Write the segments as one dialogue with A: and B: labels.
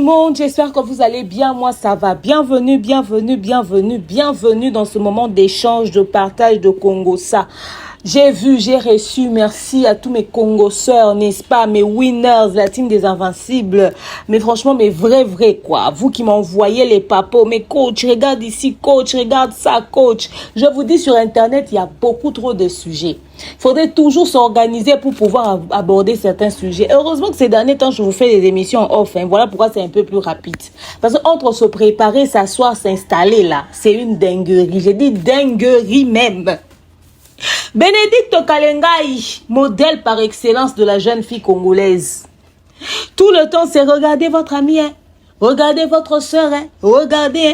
A: monde, j'espère que vous allez bien, moi ça va. Bienvenue dans ce moment d'échange, de partage de Congo-ça. J'ai vu, j'ai reçu, merci à tous mes Congo-sœurs, n'est-ce pas, mes winners, la team des invincibles, mais franchement, mes vrais quoi, vous qui m'envoyez les papos, mes coachs, regarde ici coach, regarde ça coach, je vous dis sur internet, il y a beaucoup trop de sujets. Il faudrait toujours s'organiser pour pouvoir aborder certains sujets. Heureusement que ces derniers temps, je vous fais des émissions off, voilà pourquoi c'est un peu plus rapide. Parce que entre se préparer, s'asseoir, s'installer là, c'est une dinguerie, j'ai dit dinguerie même. Bénédicte Kalengai, modèle par excellence de la jeune fille congolaise. Tout le temps, c'est regardez votre ami, regardez votre soeur, regardez.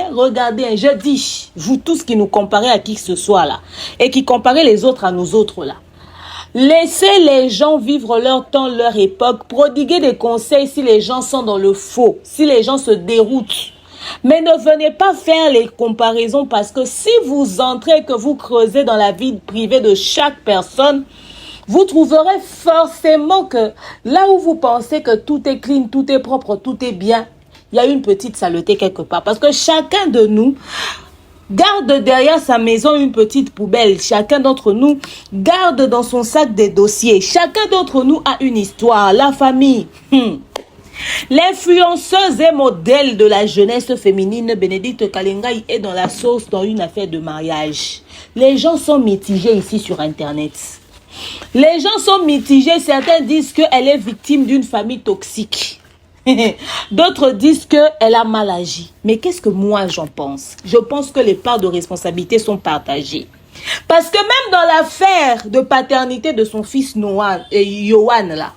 A: Je dis, vous tous qui nous comparez à qui que ce soit là, et qui comparez les autres à nous autres là. Laissez les gens vivre leur temps, leur époque, prodiguer des conseils si les gens sont dans le faux, si les gens se déroutent. Mais ne venez pas faire les comparaisons parce que si vous entrez, que vous creusez dans la vie privée de chaque personne, vous trouverez forcément que là où vous pensez que tout est clean, tout est propre, tout est bien, il y a une petite saleté quelque part. Parce que chacun de nous garde derrière sa maison une petite poubelle. Chacun d'entre nous garde dans son sac des dossiers. Chacun d'entre nous a une histoire, la famille. L'influenceuse et modèle de la jeunesse féminine Bénédicte Kalengai est dans la sauce dans une affaire de mariage. Les gens sont mitigés ici sur internet. Les gens sont mitigés. Certains disent qu'elle est victime d'une famille toxique. D'autres disent qu'elle a mal agi. Mais qu'est-ce que moi j'en pense? Je pense que les parts de responsabilité sont partagées. Parce que même dans l'affaire de paternité de son fils Yohan là,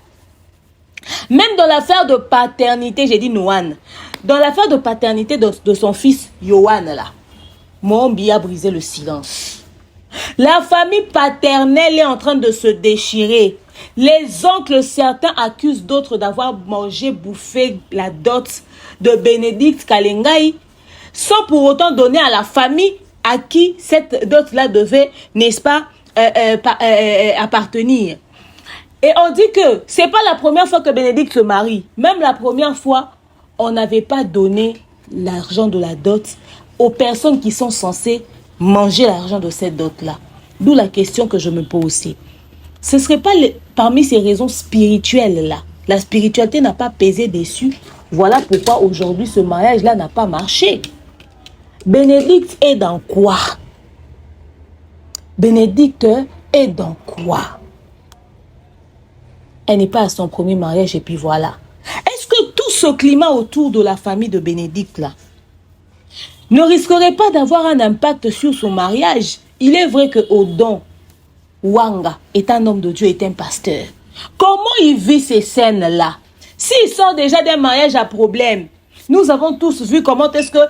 A: même dans l'affaire de paternité, j'ai dit Noan, dans l'affaire de paternité de son fils Yohan là, Mombi a brisé le silence. La famille paternelle est en train de se déchirer. Les oncles, certains accusent d'autres d'avoir mangé, bouffé la dot de Bénédicte Kalengai, sans pour autant donner à la famille à qui cette dot là devait, n'est-ce pas, appartenir. Et on dit que c'est pas la première fois que Bénédicte se marie. Même la première fois, on n'avait pas donné l'argent de la dot aux personnes qui sont censées manger l'argent de cette dot-là. D'où la question que je me pose aussi. Ce ne serait pas parmi ces raisons spirituelles-là. La spiritualité n'a pas pesé dessus. Voilà pourquoi aujourd'hui ce mariage-là n'a pas marché. Bénédicte est dans quoi? Bénédicte est dans quoi? Elle n'est pas à son premier mariage et puis voilà. Est-ce que tout ce climat autour de la famille de Bénédicte là ne risquerait pas d'avoir un impact sur son mariage? Il est vrai que Odon Wanga est un homme de Dieu, est un pasteur. Comment il vit ces scènes-là? S'il sort déjà d'un mariage à problème, nous avons tous vu comment est-ce que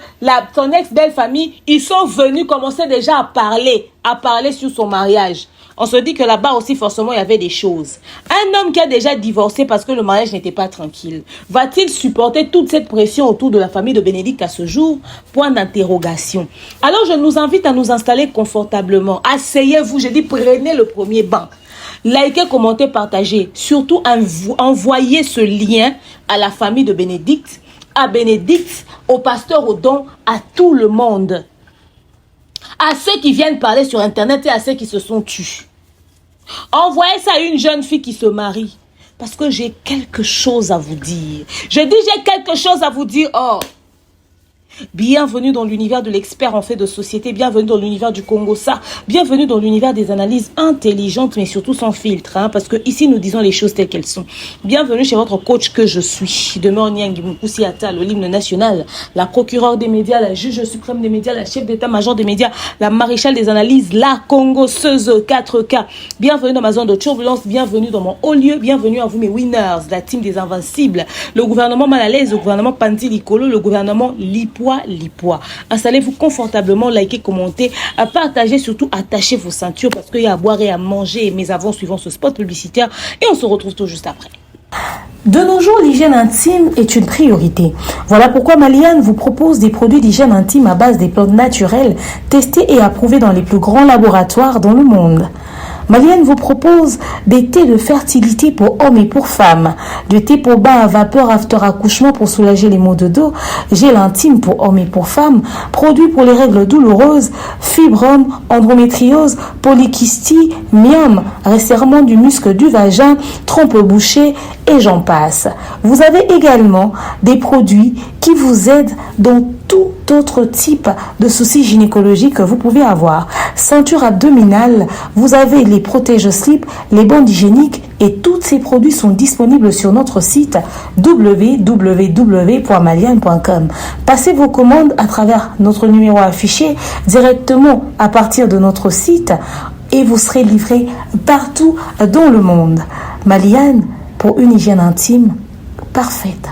A: son ex-belle-famille, ils sont venus commencer déjà à parler sur son mariage. On se dit que là-bas aussi, forcément, il y avait des choses. Un homme qui a déjà divorcé parce que le mariage n'était pas tranquille, va-t-il supporter toute cette pression autour de la famille de Bénédicte à ce jour? Point d'interrogation. Alors, je nous invite à nous installer confortablement. Asseyez-vous, je dis, prenez le premier banc. Likez, commentez, partagez. Surtout, envoyez ce lien à la famille de Bénédicte, à Bénédicte, au pasteur Odon, à tout le monde. À ceux qui viennent parler sur internet et à ceux qui se sont tus. Envoyez ça à une jeune fille qui se marie. Parce que j'ai quelque chose à vous dire. Je dis j'ai quelque chose à vous dire. Oh, bienvenue dans l'univers de l'expert en fait de société. Bienvenue dans l'univers du Congo-ça. Bienvenue dans l'univers des analyses intelligentes, mais surtout sans filtre. Parce que ici, nous disons les choses telles qu'elles sont. Bienvenue chez votre coach que je suis. Demeure Nyang Moussi Atal, l'hymne national, la procureure des médias, la juge suprême des médias, la chef d'état-major des médias, la maréchale des analyses, la Congo-seuse 4K. Bienvenue dans ma zone de turbulence. Bienvenue dans mon haut lieu. Bienvenue à vous, mes winners, la team des invincibles, le gouvernement mal à l'aise, le gouvernement Pandi Likolo, le gouvernement Lipois. Installez-vous confortablement, likez, commentez, partagez, surtout attachez vos ceintures parce qu'il y a à boire et à manger. Mais avant, suivant ce spot publicitaire et on se retrouve tout juste après.
B: De nos jours, l'hygiène intime est une priorité. Voilà pourquoi Maliane vous propose des produits d'hygiène intime à base des plantes naturelles testés et approuvés dans les plus grands laboratoires dans le monde. Malienne vous propose des thés de fertilité pour hommes et pour femmes, du thé pour bain à vapeur after accouchement pour soulager les maux de dos, gel intime pour hommes et pour femmes, produits pour les règles douloureuses, fibrome, endométriose, polykystie, myome, resserrement du muscle du vagin, trompe bouchée et j'en passe. Vous avez également des produits qui vous aident dans tout autre type de soucis gynécologiques que vous pouvez avoir. Ceinture abdominale, vous avez les protège-slip, les bandes hygiéniques et tous ces produits sont disponibles sur notre site www.maliane.com. Passez vos commandes à travers notre numéro affiché directement à partir de notre site et vous serez livré partout dans le monde. Maliane, pour une hygiène intime parfaite.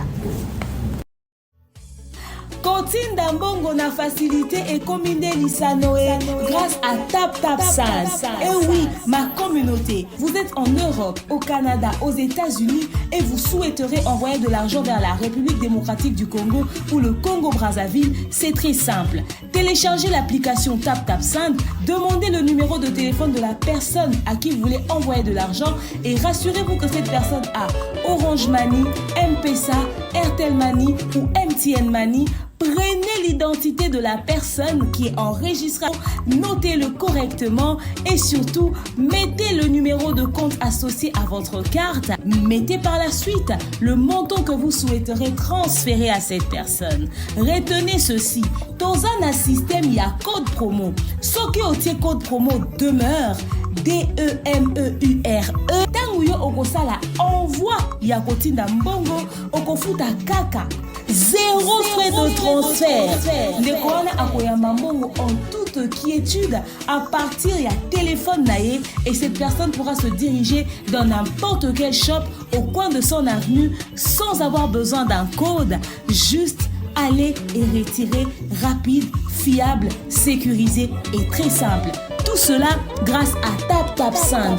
A: Continue d'ambongo na facilité et combiner l'Isanoé grâce à TapTapSend. Et oui, ma communauté, vous êtes en Europe, au Canada, aux États-Unis et vous souhaiterez envoyer de l'argent vers la République démocratique du Congo ou le Congo-Brazzaville, c'est très simple. Téléchargez l'application TapTapSend, demandez le numéro de téléphone de la personne à qui vous voulez envoyer de l'argent et rassurez-vous que cette personne a Orange Money, M-Pesa, Airtel Money ou MTN Money. Prenez l'identité de la personne qui est enregistrée, notez-le correctement et surtout, mettez le numéro de compte associé à votre carte. Mettez par la suite le montant que vous souhaiterez transférer à cette personne. Retenez ceci, dans un système, il y a code promo. Ce qui est code promo demeure, DEMEURE. Tango yo okosala envoi ya kotinda mbongo okofuta kaka. Zéro frais de transfert. Ndekona akoyamba mbongo en toute quiétude à partir ya téléphone naé et cette personne pourra se diriger dans n'importe quel shop au coin de son avenue sans avoir besoin d'un code. Juste aller et retirer rapide, fiable, sécurisé et très simple. Tout cela grâce à TapTapSend.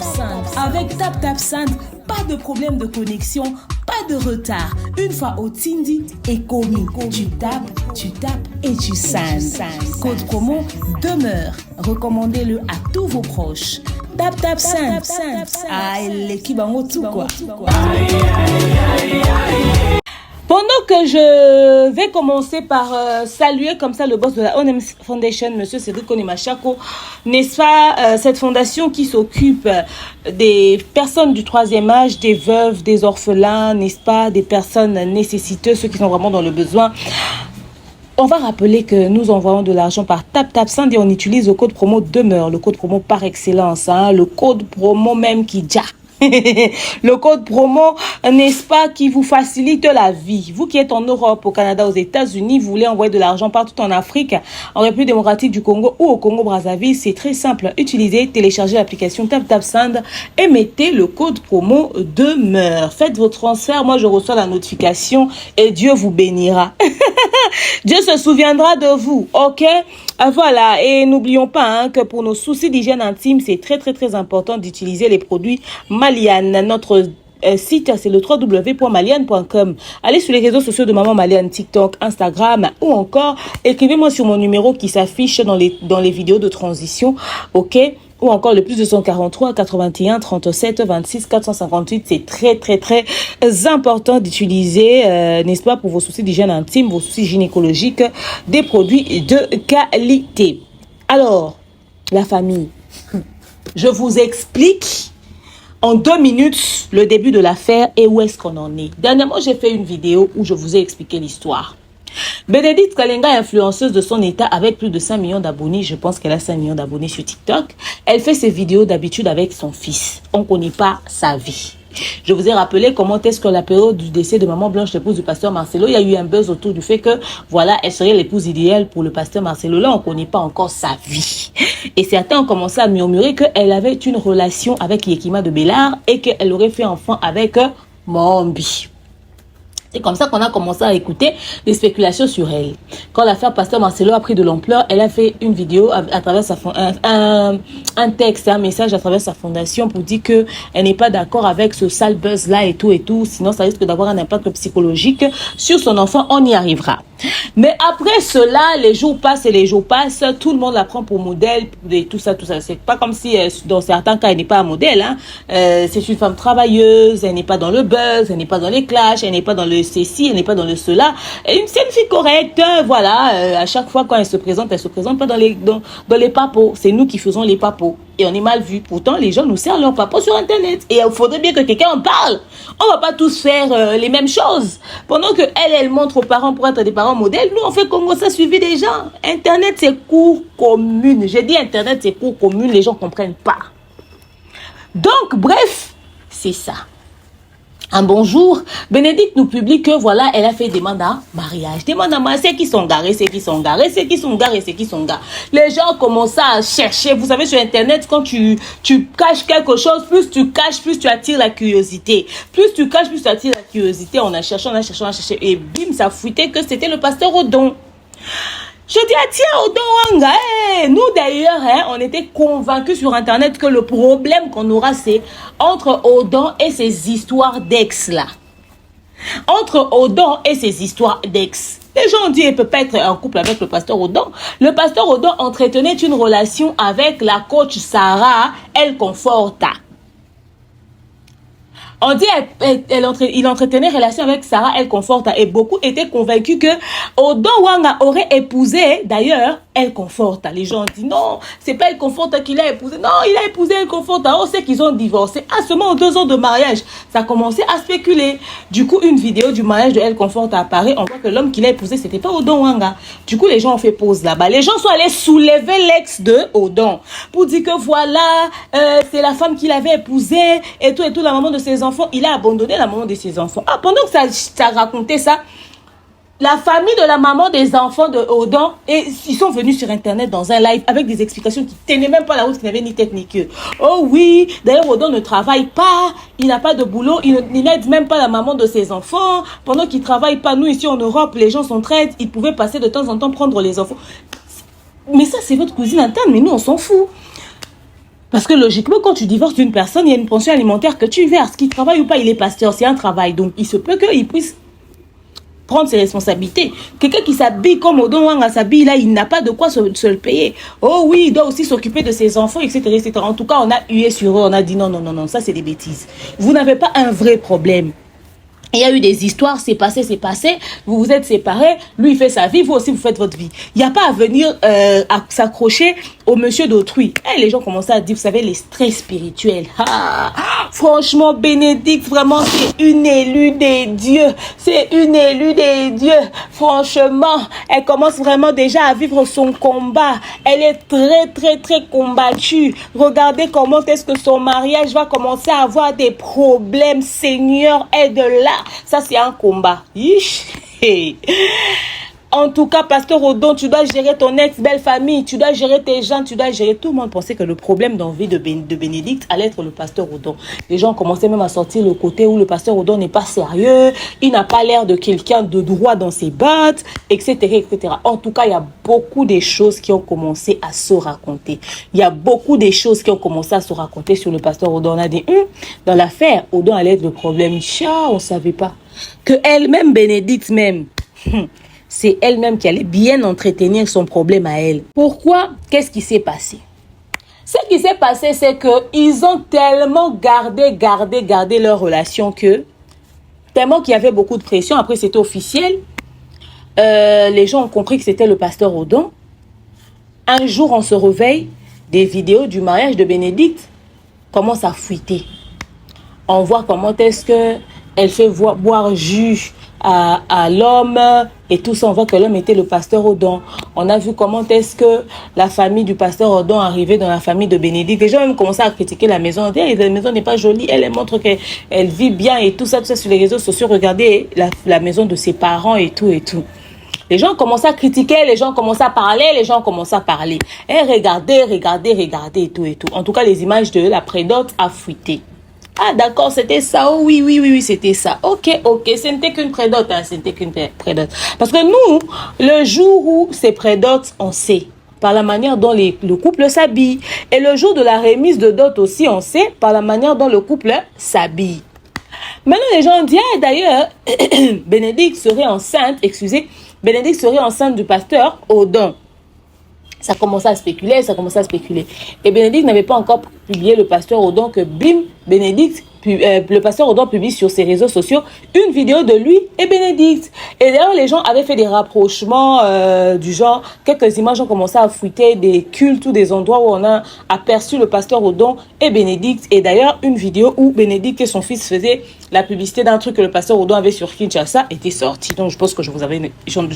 A: Avec TapTapSend, pas de problème de connexion, pas de retard. Une fois au Tindi et commis, tu tapes et tu sends. Code promo demeure. Recommandez-le à tous vos proches. TapTapSend. Ah, l'équipe en haut tout quoi. Pendant que je vais commencer par saluer comme ça le boss de la ONEM Foundation, Monsieur Cédric Onemachako, n'est-ce pas, cette fondation qui s'occupe des personnes du troisième âge, des veuves, des orphelins, n'est-ce pas, des personnes nécessiteuses, ceux qui sont vraiment dans le besoin. On va rappeler que nous envoyons de l'argent par TapTapSend et on utilise le code promo demeure, le code promo par excellence, hein, le code promo même qui ja. Le code promo, n'est-ce pas, qui vous facilite la vie. Vous qui êtes en Europe, au Canada, aux États-Unis, vous voulez envoyer de l'argent partout en Afrique, en République démocratique du Congo ou au Congo-Brazzaville, c'est très simple. Utilisez, téléchargez l'application TapTapSend et mettez le code promo demeure. Faites vos transferts, moi je reçois la notification et Dieu vous bénira. Dieu se souviendra de vous, ok? Voilà, et n'oublions pas hein, que pour nos soucis d'hygiène intime, c'est très important d'utiliser les produits Maliane. Notre site, c'est le www.maliane.com. Allez sur les réseaux sociaux de Maman Maliane, TikTok, Instagram ou encore écrivez-moi sur mon numéro qui s'affiche dans les vidéos de transition, ok? Ou encore le plus 243 81 37 26 458. C'est très important d'utiliser, n'est-ce pas, pour vos soucis d'hygiène intime, vos soucis gynécologiques, des produits de qualité. Alors, la famille, je vous explique en 2 minutes le début de l'affaire et où est-ce qu'on en est. Dernièrement, j'ai fait une vidéo où je vous ai expliqué l'histoire. Bénédicte Kalenga est influenceuse de son état avec plus de 5 millions d'abonnés. Je pense qu'elle a 5 millions d'abonnés sur TikTok. Elle fait ses vidéos d'habitude avec son fils. On ne connaît pas sa vie. Je vous ai rappelé comment est-ce que la période du décès de maman Blanche, l'épouse du pasteur Marcelo, il y a eu un buzz autour du fait que, voilà, elle serait l'épouse idéale pour le pasteur Marcelo. Là, on ne connaît pas encore sa vie. Et certains ont commencé à murmurer qu'elle avait une relation avec Yekima de Bellard et qu'elle aurait fait enfant avec Mombi. C'est comme ça qu'on a commencé à écouter des spéculations sur elle. Quand l'affaire Pasteur Marcelo a pris de l'ampleur, elle a fait une vidéo à travers un texte, un message à travers sa fondation pour dire que elle n'est pas d'accord avec ce sale buzz là et tout, sinon ça risque d'avoir un impact psychologique sur son enfant. On y arrivera. Mais après cela, les jours passent et les jours passent, tout le monde la prend pour modèle et tout ça. C'est pas comme si dans certains cas elle n'est pas un modèle, hein. C'est une femme travailleuse, elle n'est pas dans le buzz, elle n'est pas dans les clashs, elle n'est pas dans le ceci, elle n'est pas dans le cela. C'est une fille correcte, voilà. À chaque fois quand elle se présente pas dans les papos. C'est nous qui faisons les papos. Et on est mal vu. Pourtant, les gens nous servent leurs papos sur Internet. Et il faudrait bien que quelqu'un en parle. On va pas tous faire les mêmes choses. Pendant que elle montre aux parents pour être des parents modèles, nous, on fait comme ça, suivi des gens. Internet, c'est cours commune. J'ai dit Internet, c'est cours commune. Les gens comprennent pas. Donc, bref, c'est ça. Un bonjour, Bénédicte nous publie que voilà, elle a fait demande à mariage. Demande à mariage, c'est qui sont garés, c'est qui sont garés, c'est qui sont garés, c'est qui sont garés. Les gens commencent à chercher. Vous savez, sur Internet, quand tu caches quelque chose, plus tu caches, plus tu attires la curiosité. Plus tu caches, plus tu attires la curiosité. On a cherché. Et bim, ça a fuité que c'était le pasteur Odon. Je dis, ah tiens, Odon Wanga, nous d'ailleurs, on était convaincus sur Internet que le problème qu'on aura, c'est entre Odon et ses histoires d'ex là. Entre Odon et ses histoires d'ex. Les gens ont dit, il ne peut pas être en couple avec le pasteur Odon. Le pasteur Odon entretenait une relation avec la coach Sarah El Conforta. On dit il entretenait relation avec Sarah El Conforta et beaucoup étaient convaincus que Odon Wanga aurait épousé d'ailleurs El Conforta. Les gens disent non, c'est pas El Conforta qu'il a épousé. Non, il a épousé El Conforta. On sait qu'ils ont divorcé. À seulement 2 ans de mariage, ça a commencé à spéculer. Du coup, une vidéo du mariage de El Conforta apparaît. On voit que l'homme qu'il a épousé, c'était pas Odon Wanga. Du coup, les gens ont fait pause là-bas. Les gens sont allés soulever l'ex de Odon pour dire que voilà, c'est la femme qu'il avait épousée et tout, la maman de ses enfants. Il a abandonné la maman de ses enfants. Ah, pendant que ça racontait ça, la famille de la maman des enfants de Odon, et ils sont venus sur Internet dans un live avec des explications qui tenaient même pas la route, qui n'avaient ni tête ni queue. Oh oui, d'ailleurs Odon ne travaille pas, il n'a pas de boulot, il n'aide même pas la maman de ses enfants. Pendant qu'il travaille pas, nous ici en Europe, les gens sont traites, ils pouvaient passer de temps en temps prendre les enfants. Mais ça, c'est votre cousine interne, mais nous, on s'en fout. Parce que logiquement, quand tu divorces d'une personne, il y a une pension alimentaire que tu verses. Qu'il travaille ou pas, il est pasteur, c'est un travail. Donc, il se peut qu'il puisse prendre ses responsabilités. Quelqu'un qui s'habille comme Odon Wanga s'habille, là, il n'a pas de quoi se le payer. Oh oui, il doit aussi s'occuper de ses enfants, etc., etc. En tout cas, on a hué sur eux, on a dit non, ça c'est des bêtises. Vous n'avez pas un vrai problème. Il y a eu des histoires, c'est passé, vous vous êtes séparés, lui il fait sa vie, vous aussi vous faites votre vie. Il n'y a pas à venir à s'accrocher au monsieur d'autrui. Les gens commencent à dire, vous savez, les stress spirituels. Ah, franchement, Bénédicte, vraiment, c'est une élue des dieux. C'est une élue des dieux. Franchement, elle commence vraiment déjà à vivre son combat. Elle est très, très, très combattue. Regardez comment est-ce que son mariage va commencer à avoir des problèmes. Seigneur, aide-la. Ça, c'est un combat. En tout cas, pasteur Odon, tu dois gérer ton ex-belle famille, tu dois gérer tes gens, tu dois gérer... Tout le monde pensait que le problème d'envie de Bénédicte allait être le pasteur Odon. Les gens commençaient même à sortir le côté où le pasteur Odon n'est pas sérieux, il n'a pas l'air de quelqu'un de droit dans ses bottes, etc., etc. En tout cas, il y a beaucoup de choses qui ont commencé à se raconter. Il y a beaucoup de choses qui ont commencé à se raconter sur le pasteur Odon. On a dit, dans l'affaire, Odon allait être le problème. On ne savait pas. Que elle-même, Bénédicte même... c'est elle-même qui allait bien entretenir son problème à elle. Pourquoi? Qu'est-ce qui s'est passé? Ce qui s'est passé, c'est qu'ils ont tellement gardé leur relation que, tellement qu'il y avait beaucoup de pression, après c'était officiel, les gens ont compris que c'était le pasteur Odon. Un jour, on se réveille, des vidéos du mariage de Bénédicte commencent à fuiter. On voit comment est-ce qu'elle fait boire jus à l'homme et tout ça. On voit que l'homme était le pasteur Odon. On a vu comment est-ce que la famille du pasteur Odon arrivait dans la famille de Bénédicte. Les gens même commençaient à critiquer la maison. La maison n'est pas jolie, elle montre qu'elle vit bien et tout ça sur les réseaux sociaux. Regardez la maison de ses parents et tout. Les gens commençaient à critiquer, les gens commençaient à parler, Et regardez et tout. En tout cas, les images de la prédote a fuité. Ah d'accord, c'était ça. Oh oui, c'était ça. Ok, ce n'était qu'une prédote, hein, ce n'était qu'une prédote. Parce que nous, le jour où c'est prédote, on sait. Par la manière dont le couple s'habille. Et le jour de la remise de dot aussi, on sait par la manière dont le couple s'habille. Maintenant, les gens disent, ah, d'ailleurs, Bénédicte serait enceinte du pasteur Odon. Ça commençait à spéculer. Et Bénédicte n'avait pas encore publié le pasteur Odon que bim, le pasteur Odon publie sur ses réseaux sociaux une vidéo de lui et Bénédicte. Et d'ailleurs, les gens avaient fait des rapprochements du genre, quelques images ont commencé à fuiter des cultes ou des endroits où on a aperçu le pasteur Odon et Bénédicte. Et d'ailleurs, une vidéo où Bénédicte et son fils faisaient la publicité d'un truc que le pasteur Odon avait sur Kinshasa était sortie. Donc, je pense que je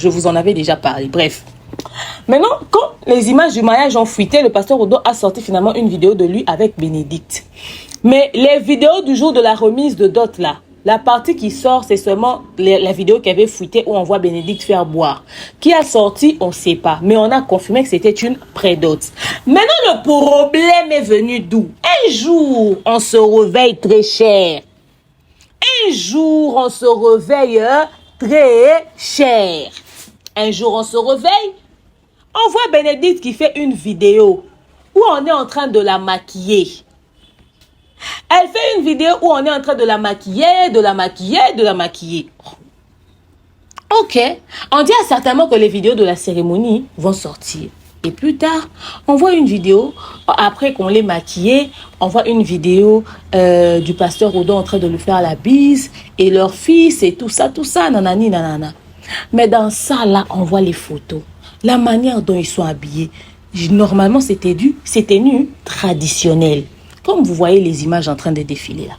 A: vous en avais déjà parlé. Bref. Maintenant, quand les images du mariage ont fuité, le pasteur Odon a sorti finalement une vidéo de lui avec Bénédicte. Mais les vidéos du jour de la remise de dot là, la partie qui sort, c'est seulement la vidéo qui avait fuité où on voit Bénédicte faire boire. Qui a sorti, on ne sait pas. Mais on a confirmé que c'était une prédote. Maintenant, le problème est venu d'où? Un jour, on se réveille très cher. Un jour, on se réveille très cher. Un jour, on se réveille. On voit Bénédicte qui fait une vidéo où on est en train de la maquiller. Elle fait une vidéo où on est en train de la maquiller. Ok. On dit certainement que les vidéos de la cérémonie vont sortir. Et plus tard, on voit une vidéo, après qu'on l'ait maquillée, on voit une vidéo du pasteur Odon en train de lui faire la bise et leur fils et tout ça, nanani, nanana. Mais dans ça, là, on voit les photos. La manière dont ils sont habillés. Normalement, c'était tenue traditionnelle. Comme vous voyez les images en train de défiler là.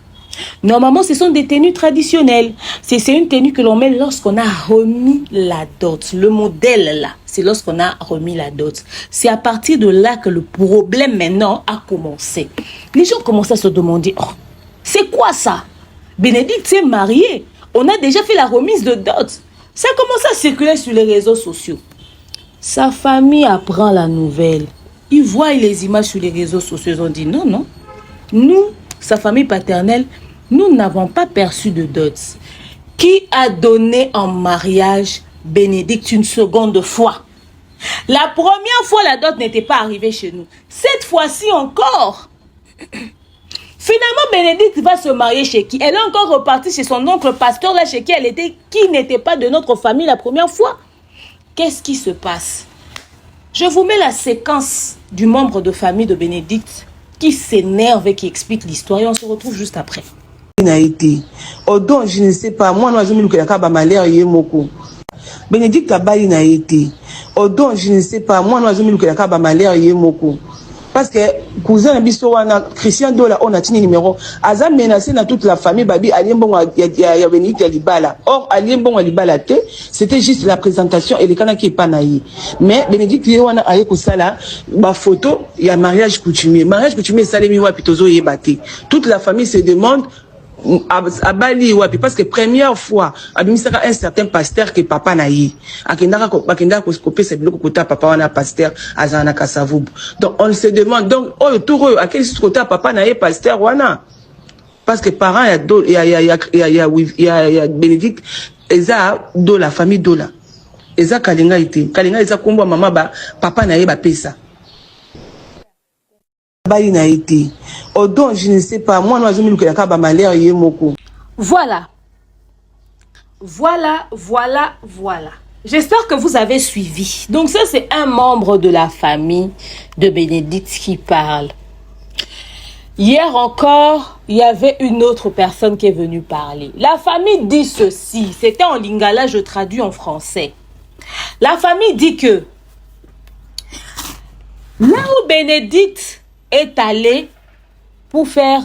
A: Normalement, ce sont des tenues traditionnelles. C'est une tenue que l'on met lorsqu'on a remis la dot. Le modèle là, c'est lorsqu'on a remis la dot. C'est à partir de là que le problème maintenant a commencé. Les gens commencent à se demander, oh, c'est quoi ça? Bénédicte s'est mariée. On a déjà fait la remise de dot. Ça commence à circuler sur les réseaux sociaux. Sa famille apprend la nouvelle. Ils voient les images sur les réseaux sociaux. Ils ont dit non. Nous, sa famille paternelle, nous n'avons pas perçu de dot. Qui a donné en mariage Bénédicte une seconde fois? La première fois, la dot n'était pas arrivée chez nous. Cette fois-ci encore. Finalement, Bénédicte va se marier chez qui? Elle est encore repartie chez son oncle pasteur, là, chez qui elle était, qui n'était pas de notre famille la première fois. Qu'est-ce qui se passe? Je vous mets la séquence du membre de famille de Bénédicte qui s'énerve et qui explique l'histoire et on se retrouve juste après.
C: Odon, je ne sais pas, moi, je me dis Bénédicte a baillé na été. Odon, je ne sais pas, moi, je me dis parce que cousin Bissowana, Christian Dola, on a tenu numéro. Aza menacé dans toute la famille, Babi, Aliembon a Bénédicte Alibala. Or, Aliembon Alibala, c'était juste la présentation et les canaux qui est pas naïs. Mais Bénédicte Léwana a Sala, ma photo, il y a mariage coutumier. Mariage coutumier, Salemi Wapitozo et Bate. Toute la famille se demande à Bali Wapi parce que première fois abimisaka un certain pasteur que papa naï akendaka koper c'est bloc côté papa wana pasteur azana kasavubu. Donc on se demande donc oh tour à quel côté papa naï pasteur wana parce que parents il y a Bénédicte eza do la famille dola eza kalinga eza kombo mama ba papa naï ba pesa na été. Odon, je ne sais pas, moi, je me dis
A: Voilà. J'espère que vous avez suivi. Donc ça, c'est un membre de la famille de Bénédicte qui parle. Hier encore, il y avait une autre personne qui est venue parler. La famille dit ceci. C'était en lingala, je traduis en français. La famille dit que là où Bénédicte est allée pour faire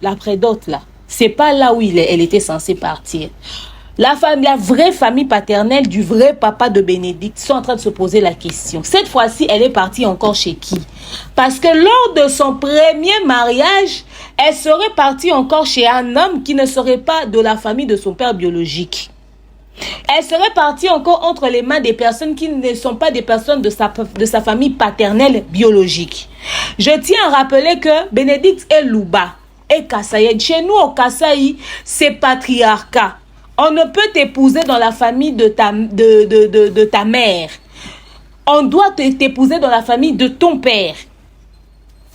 A: la prédote là. C'est pas là où elle était censée partir. La vraie famille paternelle du vrai papa de Bénédicte sont en train de se poser la question. Cette fois-ci, elle est partie encore chez qui? Parce que lors de son premier mariage, elle serait partie encore chez un homme qui ne serait pas de la famille de son père biologique. Elle serait partie encore entre les mains des personnes qui ne sont pas des personnes de sa famille paternelle biologique. Je tiens à rappeler que Bénédicte est Louba. et Kassaïd. Chez nous, au Kassaï, c'est patriarcat. On ne peut t'épouser dans la famille de ta mère. On doit t'épouser dans la famille de ton père.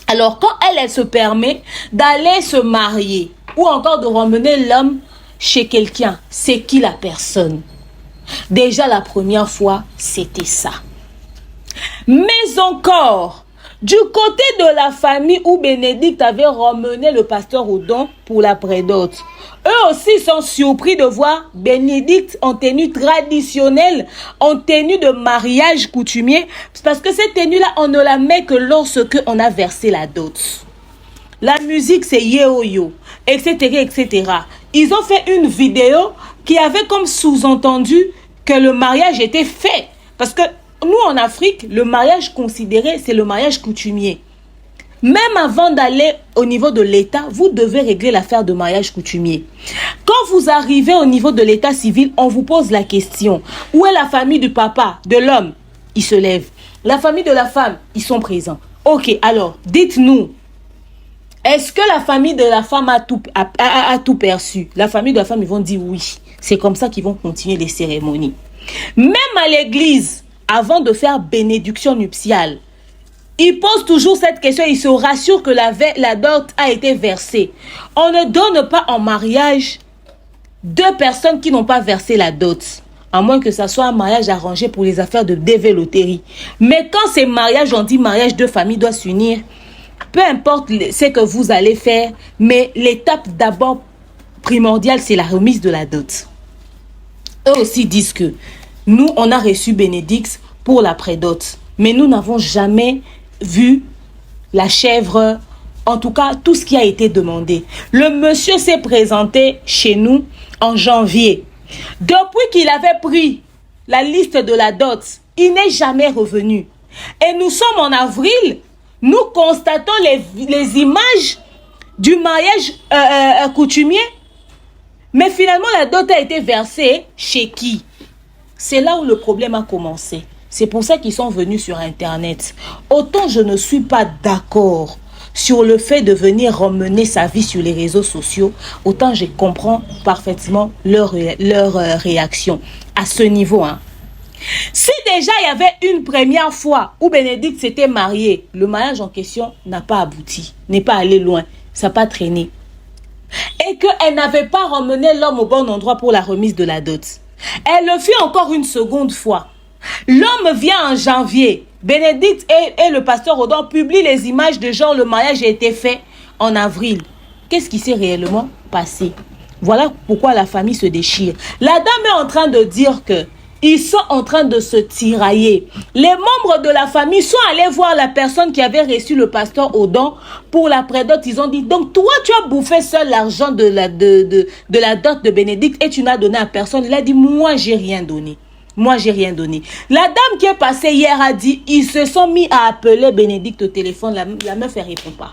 A: Alors, quand elle se permet d'aller se marier ou encore de ramener l'homme chez quelqu'un, c'est qui la personne? Déjà, la première fois, c'était ça. Mais encore, du côté de la famille où Bénédicte avait ramené le pasteur Odon pour la prédot, eux aussi sont surpris de voir Bénédicte en tenue traditionnelle, en tenue de mariage coutumier, parce que cette tenue-là, on ne la met que lorsque on a versé la dot. La musique, c'est yo-yo, etc., etc. Ils ont fait une vidéo qui avait comme sous-entendu que le mariage était fait. Parce que nous, en Afrique, le mariage considéré, c'est le mariage coutumier. Même avant d'aller au niveau de l'État, vous devez régler l'affaire de mariage coutumier. Quand vous arrivez au niveau de l'État civil, on vous pose la question. Où est la famille du papa, de l'homme? Ils se lèvent. La famille de la femme, ils sont présents. Ok, alors, dites-nous, est-ce que la famille de la femme a tout perçu? La famille de la femme, ils vont dire oui. C'est comme ça qu'ils vont continuer les cérémonies. Même à l'église, avant de faire bénédiction nuptiale, ils posent toujours cette question, ils se rassurent que la dot a été versée. On ne donne pas en mariage deux personnes qui n'ont pas versé la dot. À moins que ça soit un mariage arrangé pour les affaires de dévéloterie. Mais quand c'est mariage, on dit mariage, deux familles doivent s'unir. Peu importe ce que vous allez faire, mais l'étape d'abord primordiale, c'est la remise de la dot. Eux aussi disent que nous, on a reçu Bénédicte pour la prédot. Mais nous n'avons jamais vu la chèvre, en tout cas, tout ce qui a été demandé. Le monsieur s'est présenté chez nous en janvier. Depuis qu'il avait pris la liste de la dot, il n'est jamais revenu. Et nous sommes en avril, nous constatons les images du mariage coutumier. Mais finalement, la dot a été versée chez qui? C'est là où le problème a commencé. C'est pour ça qu'ils sont venus sur Internet. Autant je ne suis pas d'accord sur le fait de venir ramener sa vie sur les réseaux sociaux, autant je comprends parfaitement leur réaction à ce niveau. Hein. Si déjà il y avait une première fois où Bénédicte s'était mariée, le mariage en question n'a pas abouti, n'est pas allé loin, ça n'a pas traîné. Et qu'elle n'avait pas ramené l'homme au bon endroit pour la remise de la dot. Elle le fit encore une seconde fois. L'homme vient en janvier. Bénédicte et le pasteur Odon publient les images de genre le mariage a été fait en avril. Qu'est-ce qui s'est réellement passé? Voilà pourquoi la famille se déchire. La dame est en train de dire que ils sont en train de se tirailler. Les membres de la famille sont allés voir la personne qui avait reçu le pasteur Odon pour la prédot. Ils ont dit, donc toi tu as bouffé seul l'argent de la dot de Bénédicte et tu n'as donné à personne. Il a dit, moi j'ai rien donné. Moi, j'ai rien donné. La dame qui est passée hier a dit, ils se sont mis à appeler Bénédicte au téléphone. La meuf, elle ne répond pas.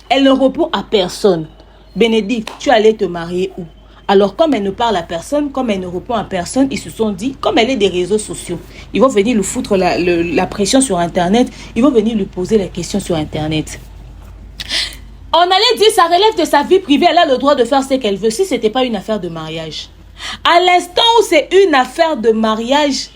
A: Elle ne répond à personne. Bénédicte, tu allais te marier où? Alors, comme elle ne parle à personne, comme elle ne répond à personne, ils se sont dit, comme elle est des réseaux sociaux, ils vont venir lui foutre la pression sur Internet. Ils vont venir lui poser la question sur Internet. On allait dire, ça relève de sa vie privée. Elle a le droit de faire ce qu'elle veut si ce n'était pas une affaire de mariage. À l'instant où c'est une affaire de mariage,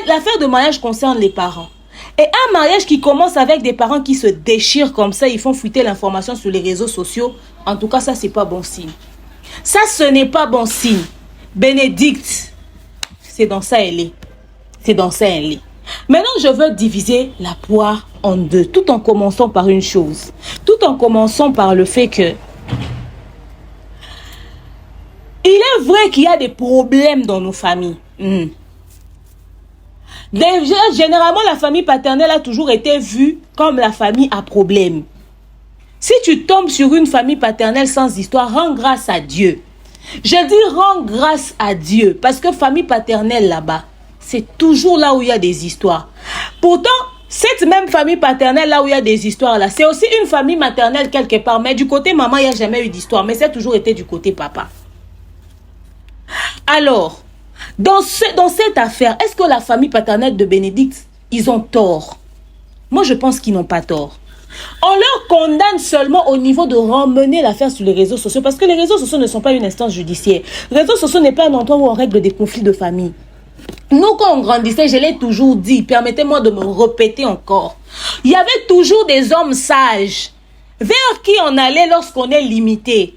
A: l'affaire de mariage concerne les parents. Et un mariage qui commence avec des parents qui se déchirent comme ça, ils font fuiter l'information sur les réseaux sociaux, en tout cas ça c'est pas bon signe. Ça ce n'est pas bon signe. Bénédicte, c'est dans ça elle est. C'est dans ça elle est. Maintenant je veux diviser la poire en deux, tout en commençant par une chose. Tout en commençant par le fait que il est vrai qu'il y a des problèmes dans nos familles. Déjà, généralement, la famille paternelle a toujours été vue comme la famille à problème. Si tu tombes sur une famille paternelle sans histoire, rends grâce à Dieu. Je dis rends grâce à Dieu parce que famille paternelle là-bas, c'est toujours là où il y a des histoires. Pourtant, cette même famille paternelle là où il y a des histoires là, c'est aussi une famille maternelle quelque part. Mais du côté maman, il n'y a jamais eu d'histoire. Mais ça a toujours été du côté papa. Alors, dans cette affaire, est-ce que la famille paternelle de Bénédicte, ils ont tort? Moi, je pense qu'ils n'ont pas tort. On leur condamne seulement au niveau de ramener l'affaire sur les réseaux sociaux parce que les réseaux sociaux ne sont pas une instance judiciaire. Les réseaux sociaux n'est pas un endroit où on règle des conflits de famille. Nous, quand on grandissait, je l'ai toujours dit, permettez-moi de me répéter encore. Il y avait toujours des hommes sages vers qui on allait lorsqu'on est limité.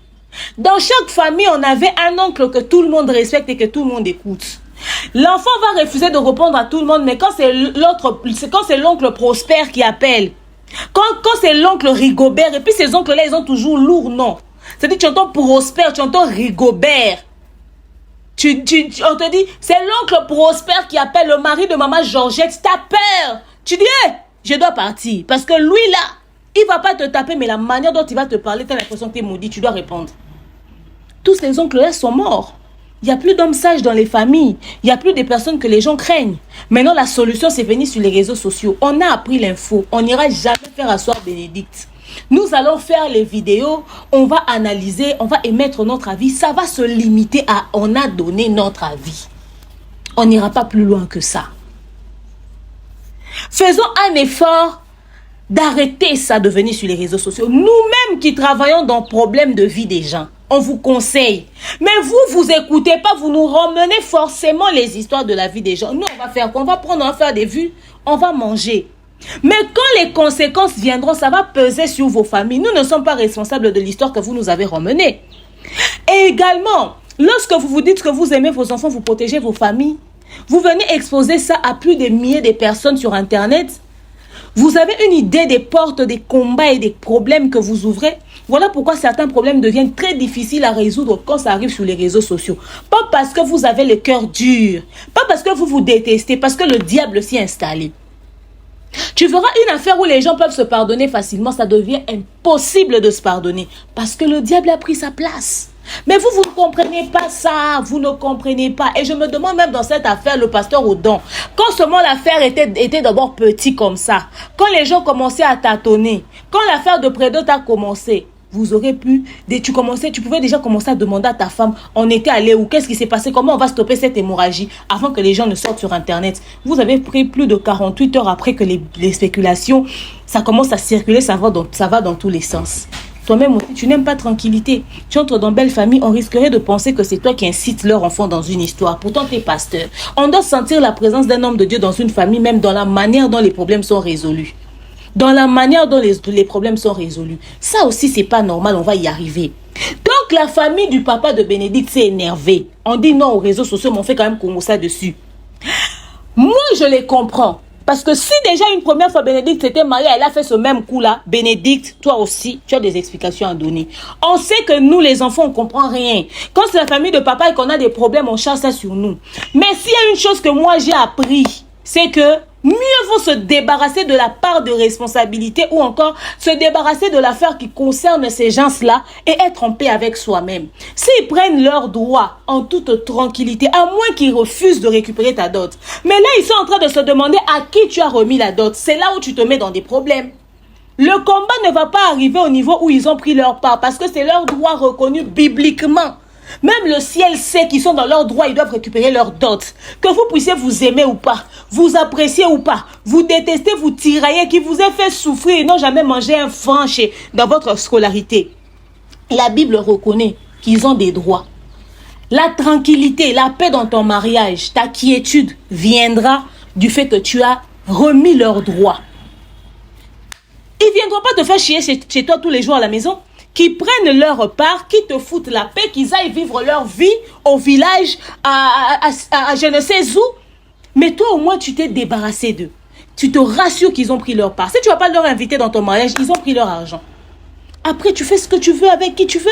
A: Dans chaque famille, on avait un oncle que tout le monde respecte et que tout le monde écoute. L'enfant va refuser de répondre à tout le monde, mais quand c'est l'oncle Prosper qui appelle, quand c'est l'oncle Rigobert, et puis ces oncles-là, ils ont toujours lourd nom. C'est-à-dire, tu entends Prosper, tu entends Rigobert. On te dit, c'est l'oncle Prosper qui appelle le mari de maman Georgette, t'as peur. Tu dis, hey, je dois partir. Parce que lui là, il va pas te taper, mais la manière dont il va te parler, t'as l'impression que t'es maudit, tu dois répondre. Tous ces oncles-là sont morts. Il n'y a plus d'hommes sages dans les familles. Il n'y a plus de personnes que les gens craignent. Maintenant, la solution, c'est venir sur les réseaux sociaux. On a appris l'info. On n'ira jamais faire asseoir Bénédicte. Nous allons faire les vidéos. On va analyser. On va émettre notre avis. Ça va se limiter à on a donné notre avis. On n'ira pas plus loin que ça. Faisons un effort d'arrêter ça de venir sur les réseaux sociaux. Nous-mêmes qui travaillons dans le problème de vie des gens, on vous conseille. Mais vous écoutez pas, vous nous ramenez forcément les histoires de la vie des gens. Nous, on va faire quoi? On va prendre, on va faire des vues, on va manger. Mais quand les conséquences viendront, ça va peser sur vos familles. Nous ne sommes pas responsables de l'histoire que vous nous avez ramenée. Et également, lorsque vous vous dites que vous aimez vos enfants, vous protégez vos familles, vous venez exposer ça à plus de milliers de personnes sur Internet. Vous avez une idée des portes, des combats et des problèmes que vous ouvrez. Voilà pourquoi certains problèmes deviennent très difficiles à résoudre quand ça arrive sur les réseaux sociaux. Pas parce que vous avez le cœur dur, pas parce que vous vous détestez, parce que le diable s'y est installé. Tu verras une affaire où les gens peuvent se pardonner facilement, ça devient impossible de se pardonner parce que le diable a pris sa place. Mais vous ne comprenez pas ça, vous ne comprenez pas. Et je me demande même dans cette affaire, le pasteur Odon, quand seulement l'affaire était d'abord petit comme ça, quand les gens commençaient à tâtonner, quand l'affaire de Prédote a commencé, vous aurez pu, tu pouvais déjà commencer à demander à ta femme, on était allé où, qu'est-ce qui s'est passé, comment on va stopper cette hémorragie avant que les gens ne sortent sur Internet. Vous avez pris plus de 48 heures après que les spéculations, ça commence à circuler, ça va dans tous les sens. Toi-même aussi, tu n'aimes pas tranquillité. Tu entres dans belle famille, on risquerait de penser que c'est toi qui incites leur enfant dans une histoire. Pourtant, tu es pasteur. On doit sentir la présence d'un homme de Dieu dans une famille, même dans la manière dont les problèmes sont résolus. Dans la manière dont les problèmes sont résolus. Ça aussi, c'est pas normal, on va y arriver. Donc, la famille du papa de Bénédicte s'est énervée. On dit non aux réseaux sociaux, mais on fait quand même comme ça dessus. Moi, je les comprends. Parce que si déjà une première fois Bénédicte s'était mariée, elle a fait ce même coup-là, Bénédicte, toi aussi, tu as des explications à donner. On sait que nous, les enfants, on ne comprend rien. Quand c'est la famille de papa et qu'on a des problèmes, on charge ça sur nous. Mais s'il y a une chose que moi j'ai appris, c'est que mieux vaut se débarrasser de la part de responsabilité ou encore se débarrasser de l'affaire qui concerne ces gens-là et être en paix avec soi-même. S'ils prennent leurs droits en toute tranquillité, à moins qu'ils refusent de récupérer ta dot. Mais là, ils sont en train de se demander à qui tu as remis la dot. C'est là où tu te mets dans des problèmes. Le combat ne va pas arriver au niveau où ils ont pris leur part parce que c'est leur droit reconnu bibliquement. Même le ciel sait qu'ils sont dans leurs droits, ils doivent récupérer leur dot. Que vous puissiez vous aimer ou pas, vous apprécier ou pas, vous détester, vous tirailler, qui vous ait fait souffrir et n'ont jamais mangé un franc dans votre scolarité. La Bible reconnaît qu'ils ont des droits. La tranquillité, la paix dans ton mariage, ta quiétude viendra du fait que tu as remis leurs droits. Ils ne viendront pas te faire chier chez toi tous les jours à la maison. Qui prennent leur part, qui te foutent la paix, qu'ils aillent vivre leur vie au village, à je ne sais où. Mais toi, au moins, tu t'es débarrassé d'eux. Tu te rassures qu'ils ont pris leur part. Si tu ne vas pas leur inviter dans ton mariage, ils ont pris leur argent. Après, tu fais ce que tu veux avec qui tu veux.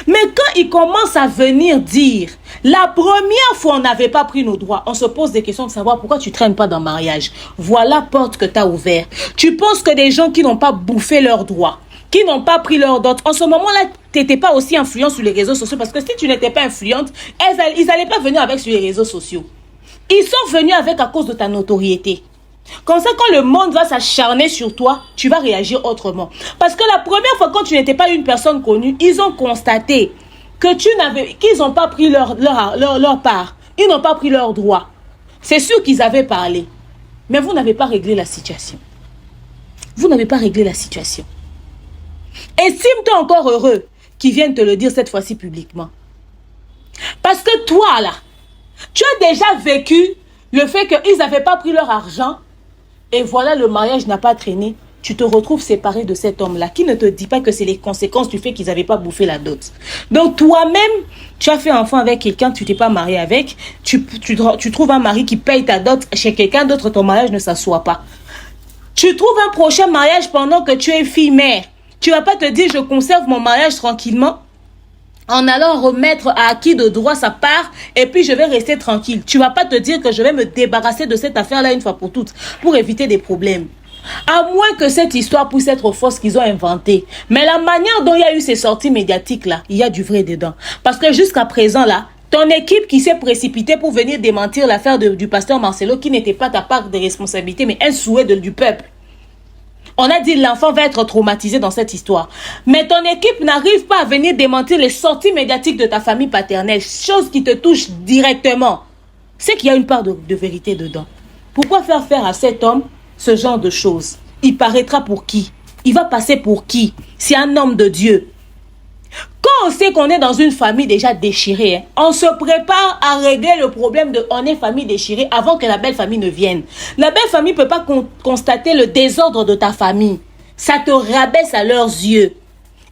A: Mais quand ils commencent à venir dire, la première fois, on n'avait pas pris nos droits, on se pose des questions de savoir pourquoi tu ne traînes pas dans le mariage. Voilà la porte que tu as ouverte. Tu penses que des gens qui n'ont pas bouffé leurs droits, qui n'ont pas pris leur dot. En ce moment-là, tu n'étais pas aussi influent sur les réseaux sociaux parce que si tu n'étais pas influente, ils n'allaient pas venir avec sur les réseaux sociaux. Ils sont venus avec à cause de ta notoriété. Comme ça, quand le monde va s'acharner sur toi, tu vas réagir autrement. Parce que la première fois, quand tu n'étais pas une personne connue, ils ont constaté que qu'ils n'ont pas pris leur part. Ils n'ont pas pris leurs droits. C'est sûr qu'ils avaient parlé. Mais vous n'avez pas réglé la situation. Vous n'avez pas réglé la situation. Estime-toi encore heureux qu'ils viennent te le dire cette fois-ci publiquement. Parce que toi, là, tu as déjà vécu le fait qu'ils n'avaient pas pris leur argent et voilà, le mariage n'a pas traîné. Tu te retrouves séparé de cet homme-là qui ne te dit pas que c'est les conséquences du fait qu'ils n'avaient pas bouffé la dot. Donc toi-même, tu as fait enfant avec quelqu'un, tu t'es pas marié avec, tu trouves un mari qui paye ta dot chez quelqu'un d'autre, ton mariage ne s'assoit pas. Tu trouves un prochain mariage pendant que tu es fille-mère. Tu vas pas te dire, je conserve mon mariage tranquillement en allant remettre à acquis de droit sa part et puis je vais rester tranquille. Tu vas pas te dire que je vais me débarrasser de cette affaire-là une fois pour toutes pour éviter des problèmes. À moins que cette histoire puisse être fausse qu'ils ont inventée. Mais la manière dont il y a eu ces sorties médiatiques-là, il y a du vrai dedans. Parce que jusqu'à présent, là, ton équipe qui s'est précipitée pour venir démentir l'affaire du pasteur Marcelo, qui n'était pas ta part de responsabilité, mais un souhait du peuple. On a dit l'enfant va être traumatisé dans cette histoire. Mais ton équipe n'arrive pas à venir démentir les sorties médiatiques de ta famille paternelle, chose qui te touche directement. C'est qu'il y a une part de vérité dedans. Pourquoi faire à cet homme ce genre de choses? Il paraîtra pour qui? Il va passer pour qui? C'est un homme de Dieu. Quand on sait qu'on est dans une famille déjà déchirée, on se prépare à régler le problème de on est famille déchirée avant que la belle famille ne vienne. La belle famille ne peut pas constater le désordre de ta famille. Ça te rabaisse à leurs yeux.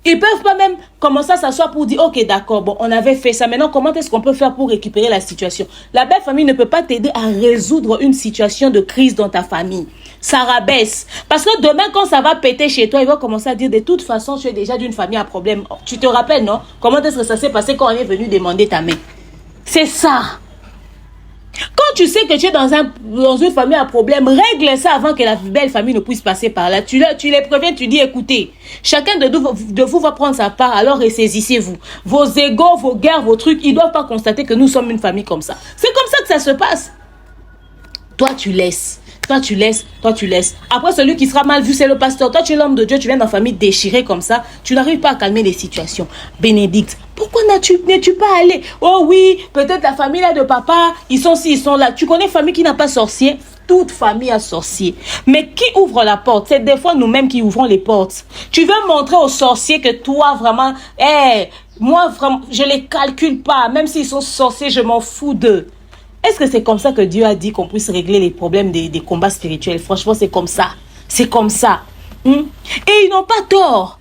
A: Ils peuvent pas même commencer à s'asseoir pour dire ok d'accord, bon on avait fait ça, maintenant comment est-ce qu'on peut faire pour récupérer la situation? La belle famille ne peut pas t'aider à résoudre une situation de crise dans ta famille. Ça rabaisse. Parce que demain quand ça va péter chez toi, ils vont commencer à dire de toute façon tu es déjà d'une famille à problème. Tu te rappelles non? Comment est-ce que ça s'est passé quand on est venu demander ta main? C'est ça. Quand tu sais que tu es dans une famille à problème, règle ça avant que la belle famille ne puisse passer par là. Tu les préviens, tu dis écoutez, chacun de vous va prendre sa part, alors ressaisissez-vous. Vos égos, vos guerres, vos trucs, ils ne doivent pas constater que nous sommes une famille comme ça. C'est comme ça que ça se passe. Toi, tu laisses. Toi, tu laisses. Toi, tu laisses. Après, celui qui sera mal vu, c'est le pasteur. Toi, tu es l'homme de Dieu. Tu viens d'une famille déchirée comme ça. Tu n'arrives pas à calmer les situations. Bénédicte, pourquoi n'es-tu pas allé? Oh oui, peut-être la famille là de papa, ils sont ci, ils sont là. Tu connais une famille qui n'a pas sorcier? Toute famille a sorcier. Mais qui ouvre la porte? C'est des fois nous-mêmes qui ouvrons les portes. Tu veux montrer aux sorciers que toi, vraiment, moi, vraiment, je les calcule pas. Même s'ils sont sorciers, je m'en fous d'eux. Est-ce que c'est comme ça que Dieu a dit qu'on puisse régler les problèmes des combats spirituels? Franchement, c'est comme ça. C'est comme ça. Et ils n'ont pas tort.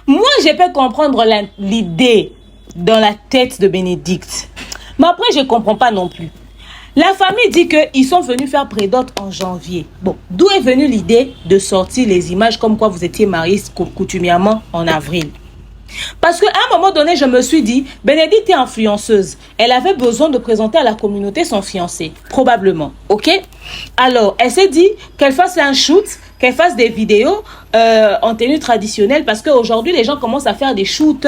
A: Moi, je peux comprendre l'idée dans la tête de Bénédicte. Mais après, je ne comprends pas non plus. La famille dit qu'ils sont venus faire prédote en janvier. Bon, d'où est venue l'idée de sortir les images comme quoi vous étiez mariés coutumièrement en avril? Parce qu'à un moment donné, je me suis dit, Bénédicte est influenceuse. Elle avait besoin de présenter à la communauté son fiancé. Probablement. Ok? Alors, elle s'est dit qu'elle fasse un shoot, qu'elle fasse des vidéos en tenue traditionnelle. Parce qu'aujourd'hui, les gens commencent à faire des shoots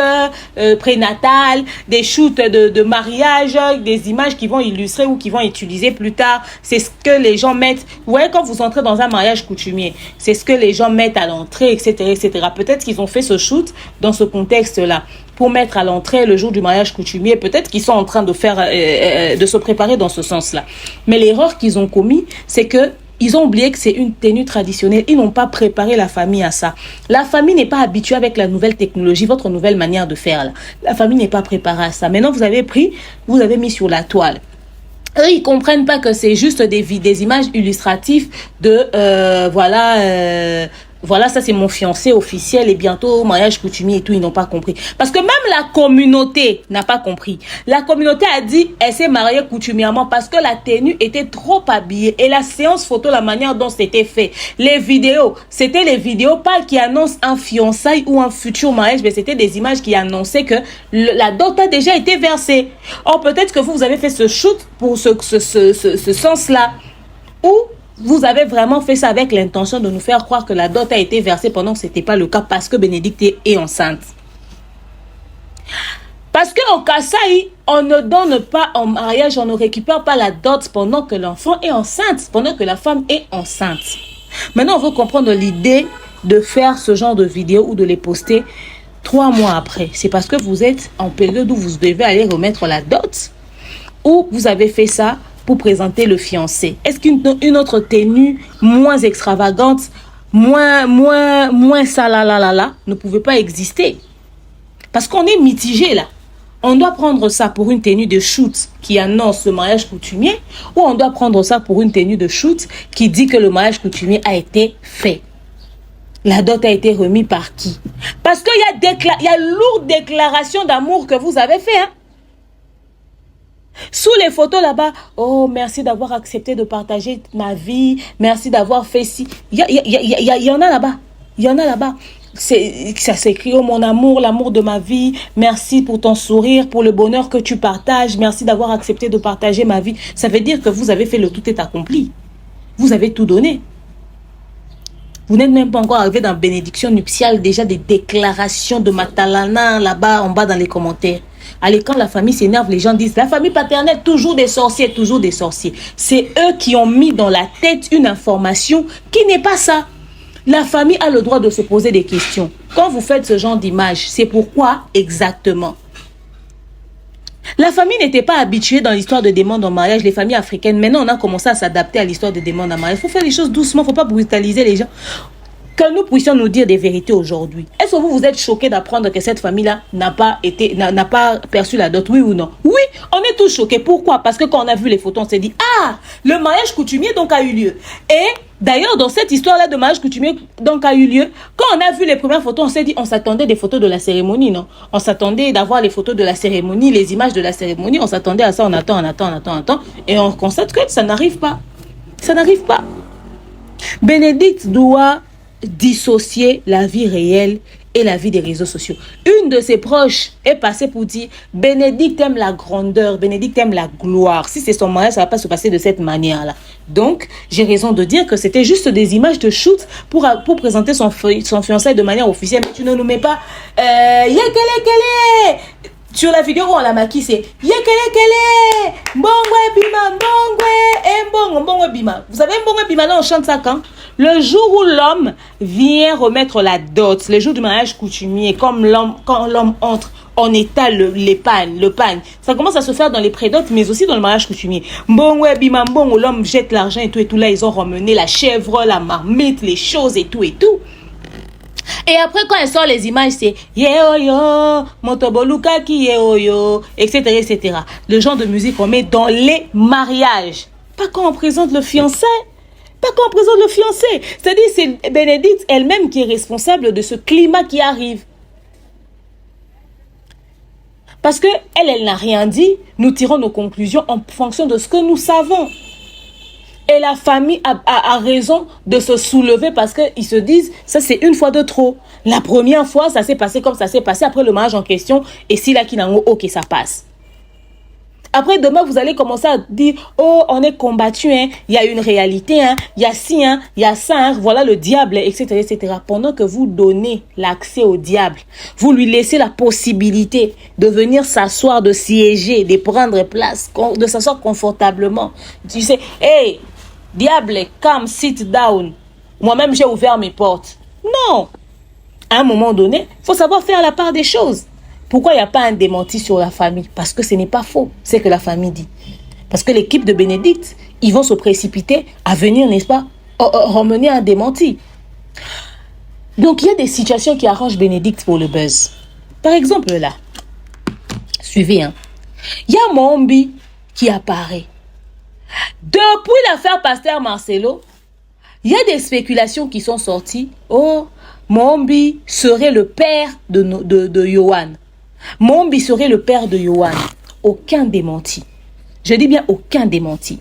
A: prénatales, des shoots de mariage, des images qui vont illustrer ou qui vont utiliser plus tard. C'est ce que les gens mettent. Vous voyez, quand vous entrez dans un mariage coutumier, c'est ce que les gens mettent à l'entrée, etc., etc. Peut-être qu'ils ont fait ce shoot dans ce contexte-là pour mettre à l'entrée le jour du mariage coutumier. Peut-être qu'ils sont en train de faire, de se préparer dans ce sens-là. Mais l'erreur qu'ils ont commis, c'est que ils ont oublié que c'est une tenue traditionnelle. Ils n'ont pas préparé la famille à ça. La famille n'est pas habituée avec la nouvelle technologie, votre nouvelle manière de faire. Là. La famille n'est pas préparée à ça. Maintenant, vous avez pris, vous avez mis sur la toile. Eux, ils comprennent pas que c'est juste des images illustratives de, voilà, ça c'est mon fiancé officiel et bientôt mariage coutumier et tout, ils n'ont pas compris. Parce que même la communauté n'a pas compris. La communauté a dit, elle s'est mariée coutumièrement parce que la tenue était trop habillée. Et la séance photo, la manière dont c'était fait. Les vidéos, c'était les vidéos pas qui annoncent un fiançailles ou un futur mariage, mais c'était des images qui annonçaient que la dot a déjà été versée. Or, peut-être que vous avez fait ce shoot pour ce sens-là. Ou vous avez vraiment fait ça avec l'intention de nous faire croire que la dot a été versée pendant que ce n'était pas le cas parce que Bénédicte est enceinte. Parce qu'au Kasaï, on ne donne pas en mariage, on ne récupère pas la dot pendant que l'enfant est enceinte, pendant que la femme est enceinte. Maintenant, on veut comprendre l'idée de faire ce genre de vidéos ou de les poster 3 mois après. C'est parce que vous êtes en période où vous devez aller remettre la dot ou vous avez fait ça pour présenter le fiancé. Est-ce qu'une autre tenue moins extravagante moins ça là, ne pouvait pas exister. Parce qu'on est mitigé là. On doit prendre ça pour une tenue de shoot qui annonce le mariage coutumier, ou on doit prendre ça pour une tenue de shoot qui dit que le mariage coutumier a été fait. La dot a été remise par qui? Parce qu'il y a lourde déclaration d'amour que vous avez fait. Hein? Sous les photos là-bas, oh, merci d'avoir accepté de partager ma vie, merci d'avoir fait ci. Il y en a là-bas. Il y en a là-bas. Ça s'écrit, oh mon amour, l'amour de ma vie, merci pour ton sourire, pour le bonheur que tu partages, merci d'avoir accepté de partager ma vie. Ça veut dire que vous avez fait le tout est accompli. Vous avez tout donné. Vous n'êtes même pas encore arrivé dans bénédiction nuptiale, déjà des déclarations de Matalana là-bas en bas dans les commentaires. Allez, quand la famille s'énerve, les gens disent la famille paternelle, toujours des sorciers, toujours des sorciers. C'est eux qui ont mis dans la tête une information qui n'est pas ça. La famille a le droit de se poser des questions. Quand vous faites ce genre d'image, c'est pourquoi exactement? La famille n'était pas habituée dans l'histoire de demande en mariage, les familles africaines. Maintenant, on a commencé à s'adapter à l'histoire de demande en mariage. Il faut faire les choses doucement, il ne faut pas brutaliser les gens. Que nous puissions nous dire des vérités aujourd'hui. Est-ce que vous êtes choqués d'apprendre que cette famille-là n'a pas perçu la dot, oui ou non? Oui, on est tous choqués. Pourquoi? Parce que quand on a vu les photos, on s'est dit, ah, le mariage coutumier donc a eu lieu. Et d'ailleurs, dans cette histoire-là de mariage coutumier donc a eu lieu, quand on a vu les premières photos, on s'est dit, on s'attendait des photos de la cérémonie, non? On s'attendait d'avoir les photos de la cérémonie, les images de la cérémonie, on s'attendait à ça, on attend, et on constate que ça n'arrive pas. Ça n'arrive pas. Bénédicte doit dissocier la vie réelle et la vie des réseaux sociaux. Une de ses proches est passée pour dire Bénédicte aime la grandeur, Bénédicte aime la gloire. Si c'est son mariage, ça ne va pas se passer de cette manière-là. Donc, j'ai raison de dire que c'était juste des images de shoot pour présenter son fiancé de manière officielle. Mais tu ne nous mets pas Yekele. Sur la vidéo où on l'a maquille, c'est Yekele, Mbongwe Bima, Mbongwe Bima. Vous savez, Mbongwe Bima, là, on chante ça quand? Le jour où l'homme vient remettre la dot, le jour du mariage coutumier, quand l'homme entre, on étale le pagne. Ça commence à se faire dans les prédotes, mais aussi dans le mariage coutumier. Mbongwe Bima, Mbongwe, l'homme jette l'argent et tout. Là, ils ont ramené la chèvre, la marmite, les choses et tout. Et après, quand elle sort les images, c'est Yeoyo, Motoboluka ki Yeoyo, etc. Le genre de musique qu'on met dans les mariages. Pas quand on présente le fiancé. C'est-à-dire, c'est Bénédicte elle-même qui est responsable de ce climat qui arrive. Parce qu'elle n'a rien dit. Nous tirons nos conclusions en fonction de ce que nous savons. Et la famille a raison de se soulever parce qu'ils se disent, ça c'est une fois de trop. La première fois, ça s'est passé comme ça s'est passé après le mariage en question. Et si là, qu'il en a, ok, ça passe. Après, demain, vous allez commencer à dire, oh, on est combattu, hein. Il y a une réalité, hein. Il y a ci, hein. Il y a ça, hein. Voilà le diable, etc. Pendant que vous donnez l'accès au diable, vous lui laissez la possibilité de venir s'asseoir, de siéger, de prendre place, de s'asseoir confortablement. Tu sais, hey, diable, come, sit down. Moi-même, j'ai ouvert mes portes. Non. À un moment donné, il faut savoir faire la part des choses. Pourquoi il n'y a pas un démenti sur la famille? Parce que ce n'est pas faux, c'est que la famille dit. Parce que l'équipe de Bénédicte, ils vont se précipiter à venir, n'est-ce pas, ramener un démenti. Donc, il y a des situations qui arrangent Bénédicte pour le buzz. Par exemple, là, suivez, hein. Il y a Mombi qui apparaît. Depuis l'affaire Pasteur Marcelo, il y a des spéculations qui sont sorties. Oh, Mombi serait le père de Yohan. Mombi serait le père de Yohan. Aucun démenti. Je dis bien aucun démenti.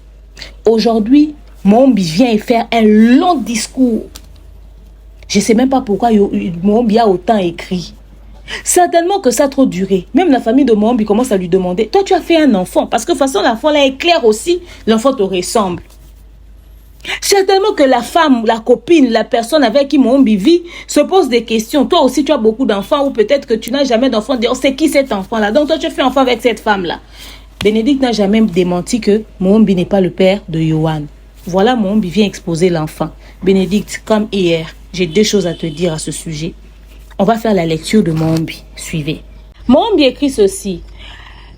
A: Aujourd'hui, Mombi vient et faire un long discours. Je ne sais même pas pourquoi Mombi a autant écrit. Certainement que ça a trop duré. Même la famille de Mombi commence à lui demander, toi tu as fait un enfant. Parce que de toute façon l'enfant là est clair aussi. L'enfant te ressemble. Certainement que la femme, la copine, la personne avec qui Mombi vit se pose des questions. Toi aussi, tu as beaucoup d'enfants ou peut-être que tu n'as jamais d'enfant. C'est qui cet enfant-là? Donc, toi, tu fais enfant avec cette femme-là. Bénédicte n'a jamais démenti que Mombi n'est pas le père de Yohan. Voilà, Mombi vient exposer l'enfant. Bénédicte, comme hier, j'ai deux choses à te dire à ce sujet. On va faire la lecture de Mombi. Suivez. Mombi écrit ceci.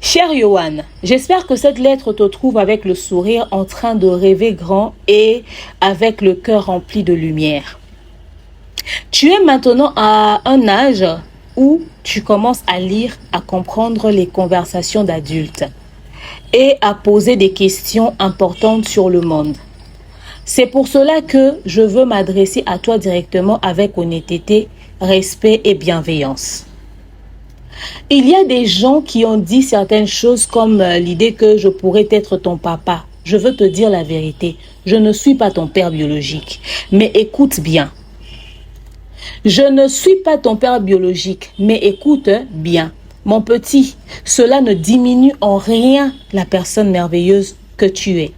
A: Cher Yohan, j'espère que cette lettre te trouve avec le sourire en train de rêver grand et avec le cœur rempli de lumière. Tu es maintenant à un âge où tu commences à lire, à comprendre les conversations d'adultes et à poser des questions importantes sur le monde. C'est pour cela que je veux m'adresser à toi directement avec honnêteté, respect et bienveillance. Il y a des gens qui ont dit certaines choses comme l'idée que je pourrais être ton papa. Je veux te dire la vérité. Je ne suis pas ton père biologique. Mais écoute bien. Je ne suis pas ton père biologique. Mais écoute bien. Mon petit, cela ne diminue en rien la personne merveilleuse que tu es.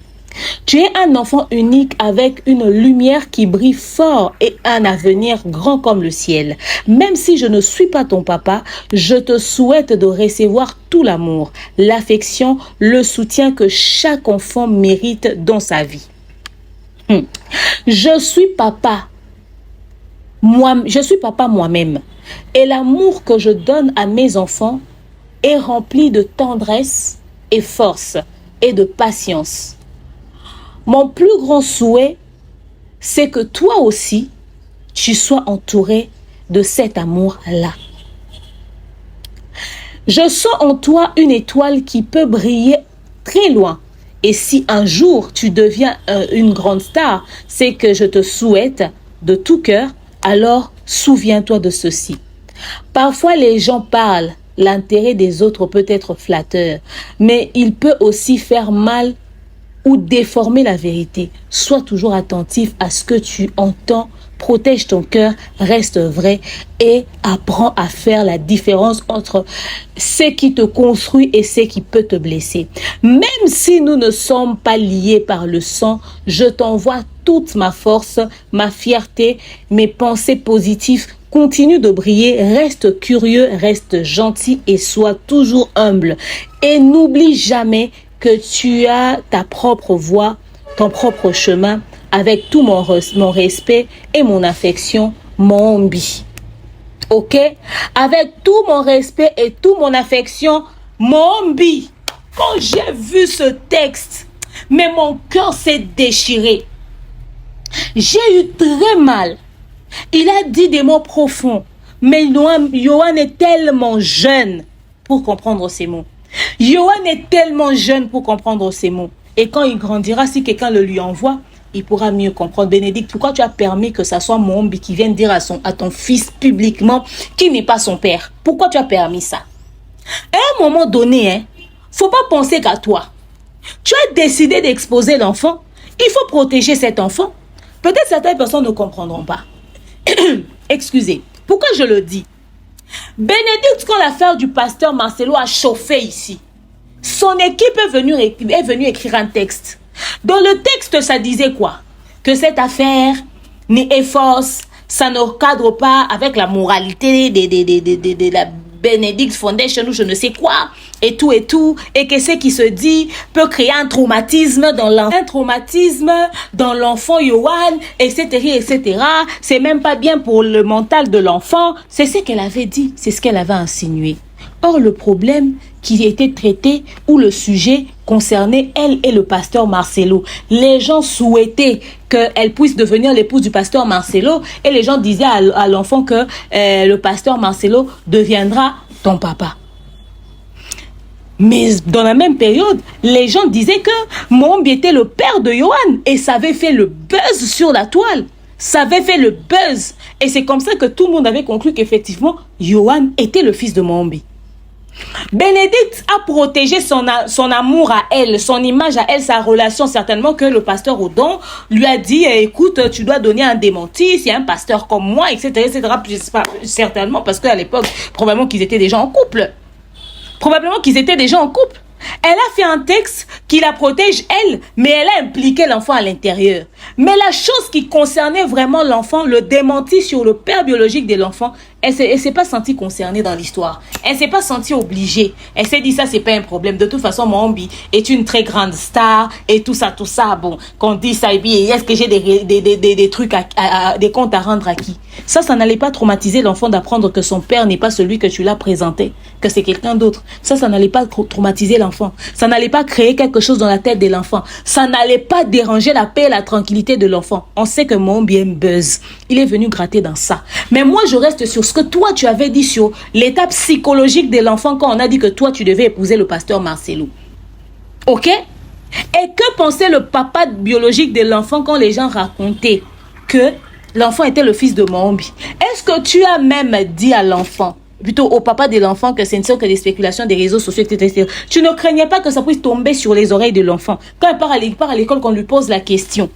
A: Tu es un enfant unique avec une lumière qui brille fort et un avenir grand comme le ciel. Même si je ne suis pas ton papa, je te souhaite de recevoir tout l'amour, l'affection, le soutien que chaque enfant mérite dans sa vie. Je suis papa. Je suis papa moi-même. Et l'amour que je donne à mes enfants est rempli de tendresse et force et de patience. Mon plus grand souhait, c'est que toi aussi, tu sois entouré de cet amour-là. Je sens en toi une étoile qui peut briller très loin. Et si un jour tu deviens une grande star, c'est que je te souhaite de tout cœur, alors souviens-toi de ceci. Parfois les gens parlent, l'intérêt des autres peut être flatteur, mais il peut aussi faire mal ou déformer la vérité. Sois toujours attentif à ce que tu entends, protège ton cœur, reste vrai et apprends à faire la différence entre ce qui te construit et ce qui peut te blesser. Même si nous ne sommes pas liés par le sang, je t'envoie toute ma force, ma fierté, mes pensées positives. Continue de briller, reste curieux, reste gentil et sois toujours humble. Et n'oublie jamais que tu as ta propre voie, ton propre chemin, avec tout mon respect et mon affection, mon Mbi. Ok? Avec tout mon respect et toute mon affection, mon Mbi. Quand j'ai vu ce texte, mais mon cœur s'est déchiré. J'ai eu très mal. Il a dit des mots profonds. Mais Yohan est tellement jeune pour comprendre ces mots. Yohan est tellement jeune pour comprendre ces mots. Et quand il grandira, si quelqu'un le lui envoie, il pourra mieux comprendre. Bénédicte, pourquoi tu as permis que ça soit Mombi qui vienne dire à ton fils publiquement qu'il n'est pas son père? Pourquoi tu as permis ça? À un moment donné, faut pas penser qu'à toi. Tu as décidé d'exposer l'enfant. Il faut protéger cet enfant. Peut-être certaines personnes ne comprendront pas. Excusez. Pourquoi je le dis? Bénédicte, quand l'affaire du pasteur Marcelo a chauffé ici, son équipe est venue écrire un texte. Dans le texte, ça disait quoi? Que cette affaire est fausse, ça ne cadre pas avec la moralité de la Benedict Foundation ou je ne sais quoi, et tout, et que ce qui se dit peut créer un traumatisme dans l'enfant Yohan, etc. C'est même pas bien pour le mental de l'enfant. C'est ce qu'elle avait dit, c'est ce qu'elle avait insinué. Or, le problème qui était traité ou le sujet concernait elle et le pasteur Marcelo. Les gens souhaitaient qu'elle puisse devenir l'épouse du pasteur Marcelo et les gens disaient à l'enfant que le pasteur Marcelo deviendra ton papa. Mais dans la même période, les gens disaient que Mombi était le père de Yohan et ça avait fait le buzz sur la toile. Ça avait fait le buzz. Et c'est comme ça que tout le monde avait conclu qu'effectivement, Yohan était le fils de Mombi. Bénédicte a protégé son amour à elle, son image à elle, sa relation, certainement que le pasteur Odon lui a dit écoute, tu dois donner un démenti, c'est un pasteur comme moi, etc. Certainement parce qu'à l'époque, probablement qu'ils étaient déjà en couple. Elle a fait un texte qui la protège elle, mais elle a impliqué l'enfant à l'intérieur. Mais la chose qui concernait vraiment l'enfant, le démenti sur le père biologique de l'enfant, Elle s'est pas sentie concernée dans l'histoire. Elle s'est pas sentie obligée. Elle s'est dit ça, c'est pas un problème. De toute façon, Mombi est une très grande star et tout ça. Bon, qu'on dit ça, et puis est-ce que j'ai des trucs, des comptes à rendre à qui? Ça n'allait pas traumatiser l'enfant d'apprendre que son père n'est pas celui que tu l'as présenté, que c'est quelqu'un d'autre. Ça n'allait pas traumatiser l'enfant. Ça n'allait pas créer quelque chose dans la tête de l'enfant. Ça n'allait pas déranger la paix et la tranquillité de l'enfant. On sait que Mombi aime buzz. Il est venu gratter dans ça. Mais moi, je reste sur ce que toi, tu avais dit sur l'état psychologique de l'enfant quand on a dit que toi, tu devais épouser le pasteur Marcelo. OK? Et que pensait le papa biologique de l'enfant quand les gens racontaient que l'enfant était le fils de Mombi? Est-ce que tu as même dit à l'enfant, plutôt au papa de l'enfant, que ce ne sont que des spéculations des réseaux sociaux, etc. Tu ne craignais pas que ça puisse tomber sur les oreilles de l'enfant quand il part à l'école, qu'on lui pose la question?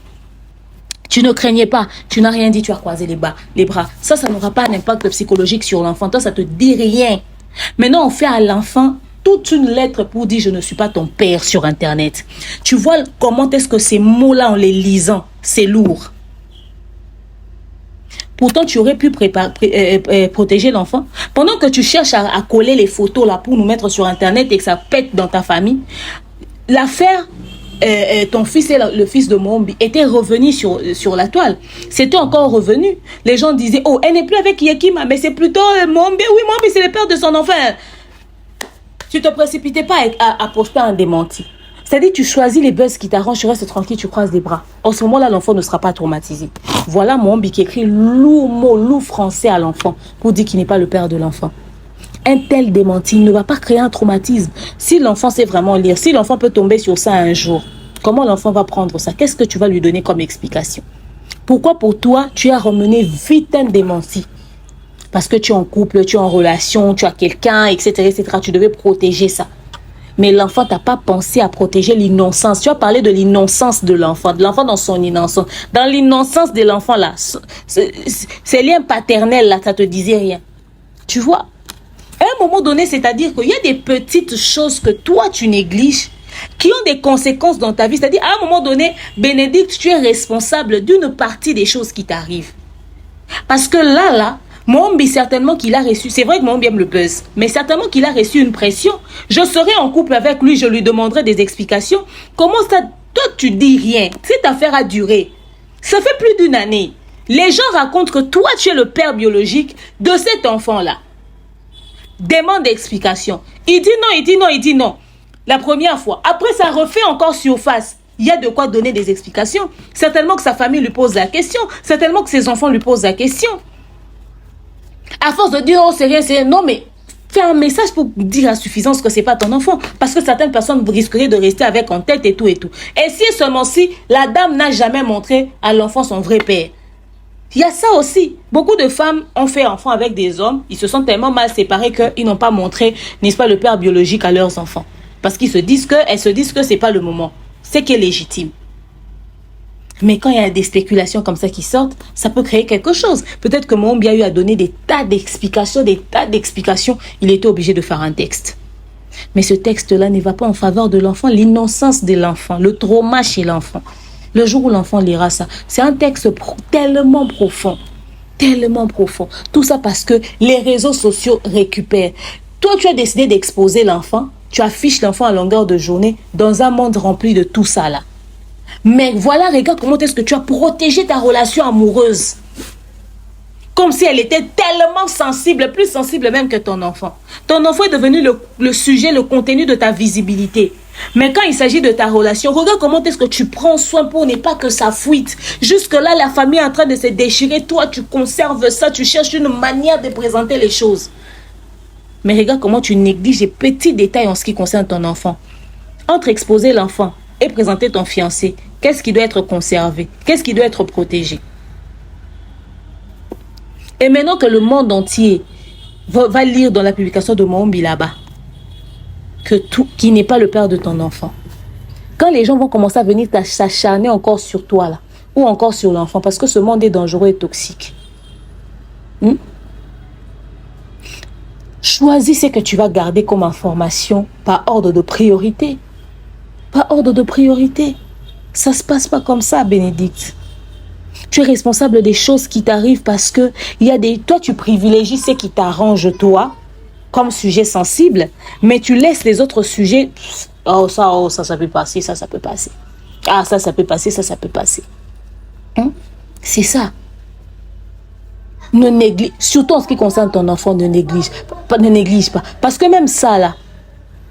A: Tu ne craignais pas, tu n'as rien dit, tu as croisé les bras. Ça n'aura pas un impact psychologique sur l'enfant. Toi, ça te dit rien. Maintenant, on fait à l'enfant toute une lettre pour dire « je ne suis pas ton père » sur Internet. Tu vois comment est-ce que ces mots-là, en les lisant, c'est lourd. Pourtant, tu aurais pu protéger l'enfant. Pendant que tu cherches à coller les photos là pour nous mettre sur Internet et que ça pète dans ta famille, l'affaire... ton fils et le fils de Mombi étaient revenus sur la toile. C'était encore revenu. Les gens disaient, oh, elle n'est plus avec Yekima, mais c'est plutôt Mombi. Oui, Mombi, c'est le père de son enfant. Tu te précipitais pas à poster un démenti. C'est-à-dire, tu choisis les buzz qui t'arrangent, tu restes tranquille, tu croises les bras. En ce moment-là, l'enfant ne sera pas traumatisé. Voilà Mombi qui écrit lourd français à l'enfant pour dire qu'il n'est pas le père de l'enfant. Un tel démenti ne va pas créer un traumatisme. Si l'enfant sait vraiment lire, si l'enfant peut tomber sur ça un jour, comment l'enfant va prendre ça? Qu'est-ce que tu vas lui donner comme explication? Pourquoi pour toi, tu as ramené vite un démenti? Parce que tu es en couple, tu es en relation, tu as quelqu'un, etc., etc. Tu devais protéger ça. Mais l'enfant n'a pas pensé à protéger l'innocence. Tu as parlé de l'innocence de l'enfant dans son innocence. Dans l'innocence de l'enfant, là, ces liens paternels, là, ça te disait rien. Tu vois? À un moment donné, c'est-à-dire qu'il y a des petites choses que toi, tu négliges, qui ont des conséquences dans ta vie. C'est-à-dire, à un moment donné, Bénédicte, tu es responsable d'une partie des choses qui t'arrivent. Parce que là, Mombi, certainement qu'il a reçu, c'est vrai que Mombi aime le buzz, mais certainement qu'il a reçu une pression. Je serai en couple avec lui, je lui demanderai des explications. Comment ça, toi, tu dis rien? Cette affaire a duré. Ça fait plus d'une année. Les gens racontent que toi, tu es le père biologique de cet enfant-là. Demande d'explication. Il dit non. La première fois. Après, ça refait encore surface. Il y a de quoi donner des explications. Certainement que sa famille lui pose la question. Certainement que ses enfants lui posent la question. À force de dire, oh, c'est rien. Non, mais fais un message pour dire à suffisance que c'est pas ton enfant. Parce que certaines personnes risqueraient de rester avec en tête et tout. Et si seulement si la dame n'a jamais montré à l'enfant son vrai père. Il y a ça aussi. Beaucoup de femmes ont fait enfant avec des hommes. Ils se sont tellement mal séparés qu'ils n'ont pas montré, n'est-ce pas, le père biologique à leurs enfants. Parce qu'elles se disent que ce n'est pas le moment. C'est qui est légitime. Mais quand il y a des spéculations comme ça qui sortent, ça peut créer quelque chose. Peut-être que Mombi a eu à donner des tas d'explications. Il était obligé de faire un texte. Mais ce texte-là ne va pas en faveur de l'enfant. L'innocence de l'enfant, le trauma chez l'enfant. Le jour où l'enfant lira ça, c'est un texte tellement profond. Tout ça parce que les réseaux sociaux récupèrent. Toi, tu as décidé d'exposer l'enfant. Tu affiches l'enfant à longueur de journée dans un monde rempli de tout ça là. Mais voilà, regarde comment est-ce que tu as protégé ta relation amoureuse. Comme si elle était tellement sensible, plus sensible même que ton enfant. Ton enfant est devenu le sujet, le contenu de ta visibilité. Mais quand il s'agit de ta relation, regarde comment est-ce que tu prends soin pour ne pas que ça fuite. Jusque-là, la famille est en train de se déchirer. Toi, tu conserves ça, tu cherches une manière de présenter les choses. Mais regarde comment tu négliges les petits détails en ce qui concerne ton enfant. Entre exposer l'enfant et présenter ton fiancé, qu'est-ce qui doit être conservé? Qu'est-ce qui doit être protégé? Et maintenant que le monde entier va lire dans la publication de Mombi là-bas, qui n'est pas le père de ton enfant. Quand les gens vont commencer à venir s'acharner encore sur toi là, ou encore sur l'enfant, parce que ce monde est dangereux et toxique. Choisis ce que tu vas garder comme information par ordre de priorité. Par ordre de priorité. Ça ne se passe pas comme ça, Bénédicte. Tu es responsable des choses qui t'arrivent parce que toi, tu privilégies ce qui t'arrange toi comme sujet sensible, mais tu laisses les autres sujets. Oh, ça peut passer, ça peut passer. Ah, ça peut passer, ça peut passer. C'est ça. Ne néglige, surtout en ce qui concerne ton enfant, ne néglige pas. Parce que même ça, là,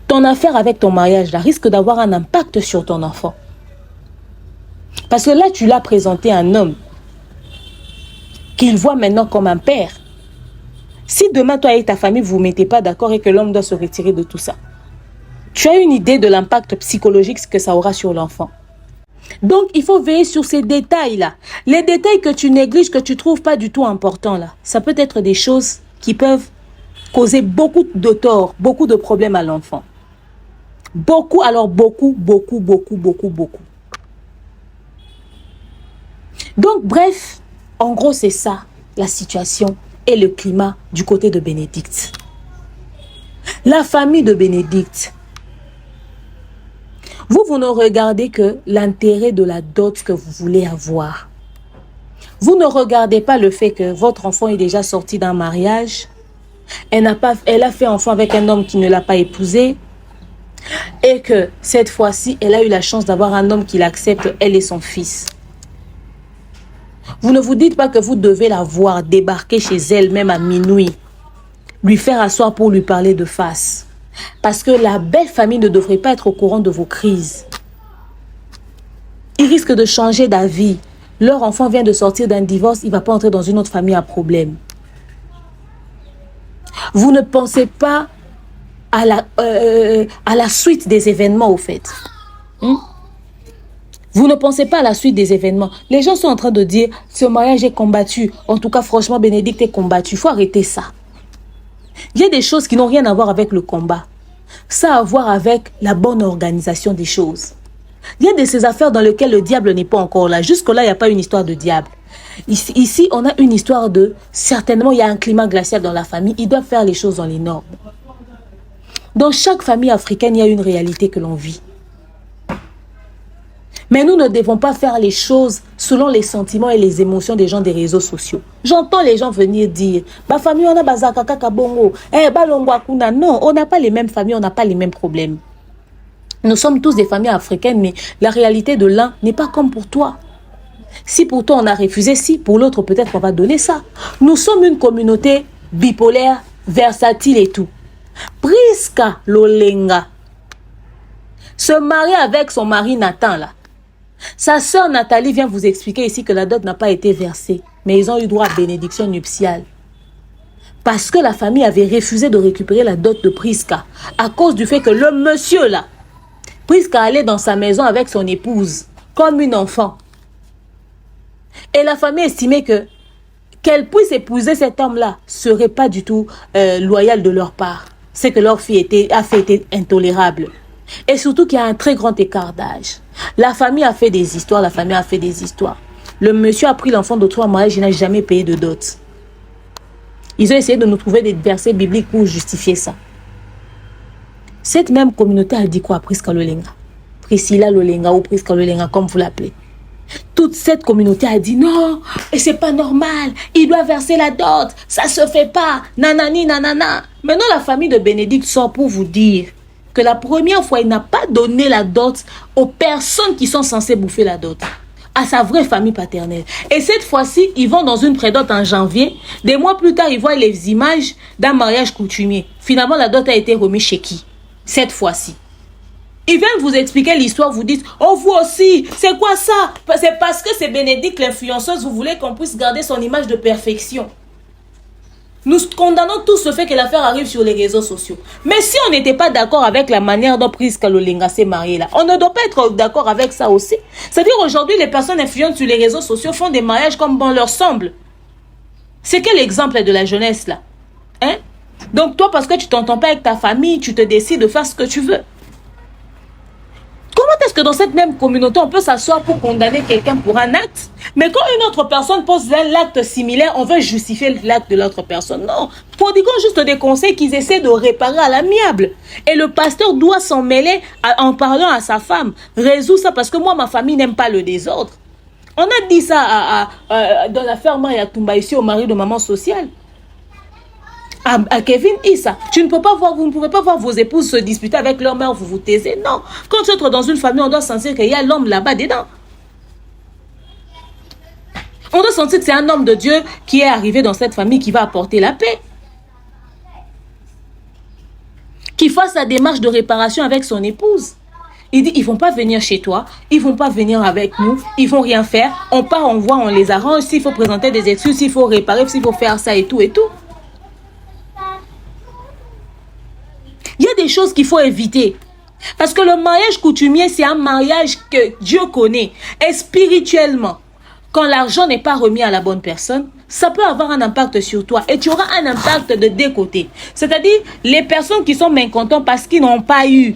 A: ton affaire avec ton mariage, là, risque d'avoir un impact sur ton enfant. Parce que là, tu l'as présenté à un homme qu'il voit maintenant comme un père. Si demain, toi et ta famille, vous ne vous mettez pas d'accord et que l'homme doit se retirer de tout ça, tu as une idée de l'impact psychologique que ça aura sur l'enfant. Donc, il faut veiller sur ces détails-là. Les détails que tu négliges, que tu ne trouves pas du tout importants, là, ça peut être des choses qui peuvent causer beaucoup de tort, beaucoup de problèmes à l'enfant. Beaucoup. Donc, bref, en gros, c'est ça, la situation et le climat du côté de Bénédicte. La famille de Bénédicte. Vous ne regardez que l'intérêt de la dot que vous voulez avoir. Vous ne regardez pas le fait que votre enfant est déjà sorti d'un mariage. Elle a fait enfant avec un homme qui ne l'a pas épousé. Et que cette fois-ci, elle a eu la chance d'avoir un homme qui l'accepte, elle et son fils. Vous ne vous dites pas que vous devez la voir débarquer chez elle, même à minuit. Lui faire asseoir pour lui parler de face. Parce que la belle famille ne devrait pas être au courant de vos crises. Ils risquent de changer d'avis. Leur enfant vient de sortir d'un divorce, il ne va pas entrer dans une autre famille à problème. Vous ne pensez pas à la suite des événements, au fait. Vous ne pensez pas à la suite des événements. Les gens sont en train de dire, ce mariage est combattu. En tout cas, franchement, Bénédicte est combattu. Il faut arrêter ça. Il y a des choses qui n'ont rien à voir avec le combat. Ça a à voir avec la bonne organisation des choses. Il y a de ces affaires dans lesquelles le diable n'est pas encore là. Jusque-là, il n'y a pas une histoire de diable. Ici, on a une histoire de... Certainement, il y a un climat glacial dans la famille. Ils doivent faire les choses dans les normes. Dans chaque famille africaine, il y a une réalité que l'on vit. Mais nous ne devons pas faire les choses selon les sentiments et les émotions des gens des réseaux sociaux. J'entends les gens venir dire, ma famille, on a bazaka kakabongo, balongwakuna. Non, on n'a pas les mêmes familles, on n'a pas les mêmes problèmes. Nous sommes tous des familles africaines, mais la réalité de l'un n'est pas comme pour toi. Si pour toi on a refusé, si pour l'autre peut-être qu'on va donner ça. Nous sommes une communauté bipolaire, versatile et tout. Priska Lolenga se marie avec son mari Nathan là. Sa sœur Nathalie vient vous expliquer ici que la dot n'a pas été versée, mais ils ont eu droit à bénédiction nuptiale. Parce que la famille avait refusé de récupérer la dot de Priska à cause du fait que le monsieur là, Priska allait dans sa maison avec son épouse comme une enfant. Et la famille estimait que qu'elle puisse épouser cet homme-là serait pas du tout loyal de leur part. C'est que leur fille a fait était intolérable. Et surtout qu'il y a un très grand écart d'âge. La famille a fait des histoires, Le monsieur a pris l'enfant de 3 mariages, il n'a jamais payé de dot. Ils ont essayé de nous trouver des versets bibliques pour justifier ça. Cette même communauté a dit quoi à Priska Lolenga? Priscilla Lolenga ou Priska Lolenga, comme vous l'appelez. Toute cette communauté a dit non, et c'est pas normal, il doit verser la dot, ça se fait pas, nanani, nanana. Maintenant, la famille de Bénédicte sort pour vous dire que la première fois, il n'a pas donné la dot aux personnes qui sont censées bouffer la dot, à sa vraie famille paternelle. Et cette fois-ci, ils vont dans une prédote en janvier. Des mois plus tard, ils voient les images d'un mariage coutumier. Finalement, la dot a été remise chez qui? Cette fois-ci. Ils viennent vous expliquer l'histoire, vous dites, oh vous aussi, c'est quoi ça? C'est parce que c'est Bénédicte l'influenceuse, vous voulez qu'on puisse garder son image de perfection. Nous condamnons tous le fait que l'affaire arrive sur les réseaux sociaux. Mais si on n'était pas d'accord avec la manière dont Priska Lolenga s'est mariée là, on ne doit pas être d'accord avec ça aussi. C'est-à-dire aujourd'hui, les personnes influentes sur les réseaux sociaux font des mariages comme bon leur semble. C'est quel exemple de la jeunesse là? Hein? Donc toi, parce que tu t'entends pas avec ta famille, tu te décides de faire ce que tu veux. Comment est-ce que dans cette même communauté, on peut s'asseoir pour condamner quelqu'un pour un acte? Mais quand une autre personne pose un acte similaire, on veut justifier l'acte de l'autre personne. Non. Prodiguons juste des conseils qu'ils essaient de réparer à l'amiable. Et le pasteur doit s'en mêler en parlant à sa femme. Résous ça parce que moi, ma famille n'aime pas le désordre. On a dit ça dans l'affaire Maya Toumba ici au mari de maman sociale. À Kevin Issa. Vous ne pouvez pas voir vos épouses se disputer avec leur mère, vous vous taisez. Non. Quand tu entres dans une famille, on doit sentir qu'il y a l'homme là-bas dedans. On doit sentir que c'est un homme de Dieu qui est arrivé dans cette famille qui va apporter la paix. Qui fasse la démarche de réparation avec son épouse. Il dit, ils ne vont pas venir chez toi, ils ne vont pas venir avec nous, ils ne vont rien faire. On part, on voit, on les arrange. S'il faut présenter des excuses, s'il faut réparer, s'il faut faire ça et tout et tout. Il y a des choses qu'il faut éviter. Parce que le mariage coutumier, c'est un mariage que Dieu connaît. Et spirituellement, quand l'argent n'est pas remis à la bonne personne, ça peut avoir un impact sur toi. Et tu auras un impact de deux côtés. C'est-à-dire, les personnes qui sont mécontentes parce qu'ils n'ont pas eu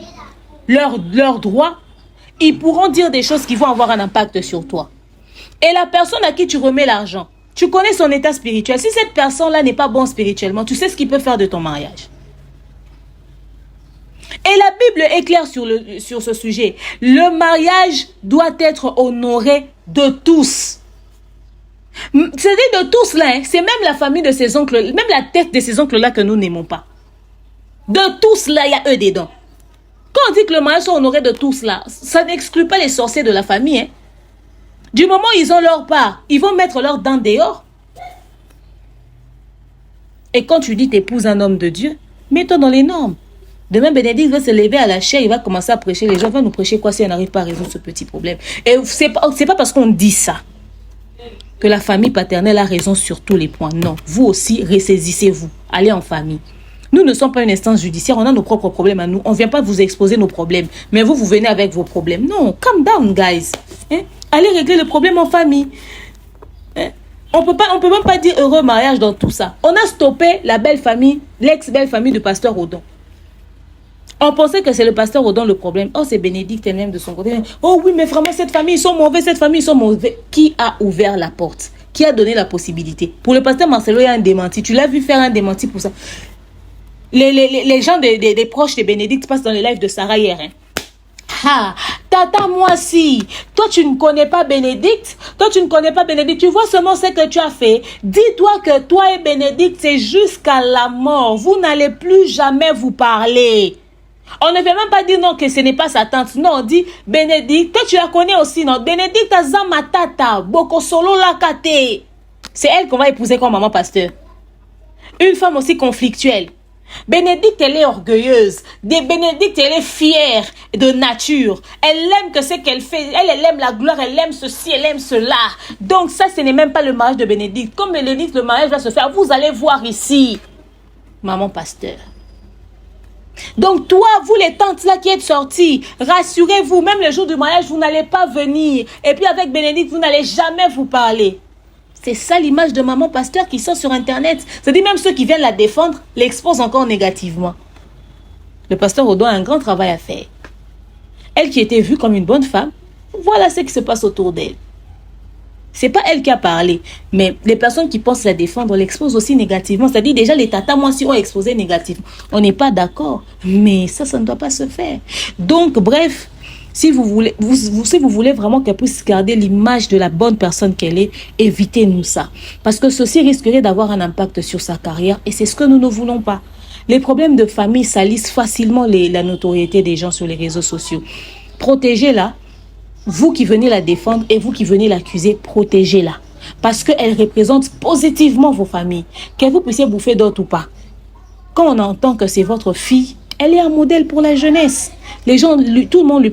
A: leur droit, ils pourront dire des choses qui vont avoir un impact sur toi. Et la personne à qui tu remets l'argent, tu connais son état spirituel. Si cette personne-là n'est pas bonne spirituellement, tu sais ce qu'il peut faire de ton mariage. Et la Bible est claire sur ce sujet. Le mariage doit être honoré de tous. C'est-à-dire de tous là, hein. C'est même la famille de ses oncles, même la tête de ces oncles-là que nous n'aimons pas. De tous là, il y a eux dedans. Quand on dit que le mariage soit honoré de tous là, ça n'exclut pas les sorciers de la famille. Hein. Du moment où ils ont leur part, ils vont mettre leurs dents dehors. Et quand tu dis t'épouses un homme de Dieu, mets-toi dans les normes. Demain, Bénédicte va se lever à la chair, il va commencer à prêcher. Les gens vont nous prêcher quoi si on n'arrive pas à résoudre ce petit problème. Et c'est pas parce qu'on dit ça que la famille paternelle a raison sur tous les points. Non, vous aussi, ressaisissez-vous. Allez en famille. Nous ne sommes pas une instance judiciaire, on a nos propres problèmes à nous. On ne vient pas vous exposer nos problèmes. Mais vous venez avec vos problèmes. Non, calm down, guys. Hein? Allez régler le problème en famille. Hein? On peut même pas dire heureux mariage dans tout ça. On a stoppé la belle famille, l'ex-belle famille du pasteur Odon. On pensait que c'est le pasteur Odon le problème. Oh, c'est Bénédicte elle-même de son côté. Oh oui, mais vraiment, cette famille, ils sont mauvais, cette famille, ils sont mauvais. Qui a ouvert la porte? Qui a donné la possibilité? Pour le pasteur Marcelo, il y a un démenti. Tu l'as vu faire un démenti pour ça. Les gens des proches de Bénédicte passent dans les lives de Sarah hier. Hein. Ah, tata, moi si. Toi, tu ne connais pas Bénédicte. Toi, tu ne connais pas Bénédicte. Tu vois seulement ce que tu as fait. Dis-toi que toi et Bénédicte, c'est jusqu'à la mort. Vous n'allez plus jamais vous parler. On ne veut même pas dire non que ce n'est pas sa tante. Non, on dit Bénédicte. Toi, tu la connais aussi, non? Bénédicte Azamatata, Boko Solo Lakate. C'est elle qu'on va épouser comme maman pasteur. Une femme aussi conflictuelle. Bénédicte, elle est orgueilleuse. Bénédicte, elle est fière de nature. Elle aime que ce qu'elle fait. Elle aime la gloire, elle aime ceci, elle aime cela. Donc ça, ce n'est même pas le mariage de Bénédicte. Comme Bénédicte, le mariage va se faire. Vous allez voir ici. Maman pasteur. Donc toi, vous les tantes là qui êtes sorties, rassurez-vous, même le jour du mariage, vous n'allez pas venir. Et puis avec Bénédicte, vous n'allez jamais vous parler. C'est ça l'image de maman pasteur qui sort sur internet. C'est-à-dire même ceux qui viennent la défendre l'exposent encore négativement. Le pasteur Odon a un grand travail à faire. Elle qui était vue comme une bonne femme, voilà ce qui se passe autour d'elle. C'est pas elle qui a parlé, mais les personnes qui pensent la défendre l'exposent aussi négativement. C'est-à-dire déjà les tatas, moi si on exposé négativement, on n'est pas d'accord, mais ça ne doit pas se faire. Donc bref, si vous voulez, si vous voulez vraiment qu'elle puisse garder l'image de la bonne personne qu'elle est, évitez-nous ça. Parce que ceci risquerait d'avoir un impact sur sa carrière et c'est ce que nous ne voulons pas. Les problèmes de famille salissent facilement la notoriété des gens sur les réseaux sociaux. Protégez-la. Vous qui venez la défendre et vous qui venez l'accuser, protégez-la. Parce qu'elle représente positivement vos familles. Que vous puissiez bouffer d'autres ou pas. Quand on entend que c'est votre fille, elle est un modèle pour la jeunesse. Les gens, tout le monde lui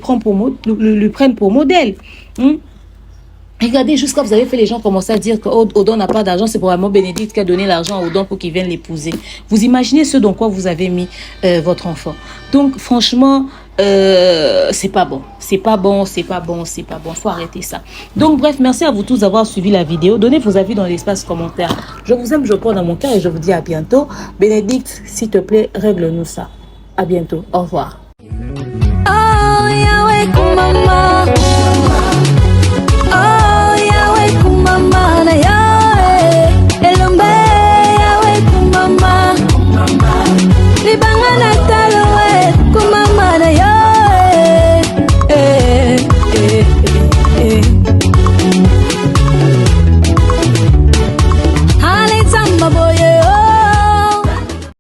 A: prennent pour modèle. Regardez, jusqu'à vous avez fait les gens commencer à dire que Odon n'a pas d'argent, c'est probablement Bénédicte qui a donné l'argent à Odon pour qu'il vienne l'épouser. Vous imaginez ce dans quoi vous avez mis votre enfant. Donc franchement, c'est pas bon. C'est pas bon, c'est pas bon, c'est pas bon. Faut arrêter ça. Donc bref, merci à vous tous d'avoir suivi la vidéo. Donnez vos avis dans l'espace commentaire. Je vous aime, je prends dans mon cœur et je vous dis à bientôt. Bénédicte, s'il te plaît, règle-nous ça. À bientôt. Au revoir.
D: Oh, Yahweh, kumama. Oh, Yahweh, kumama.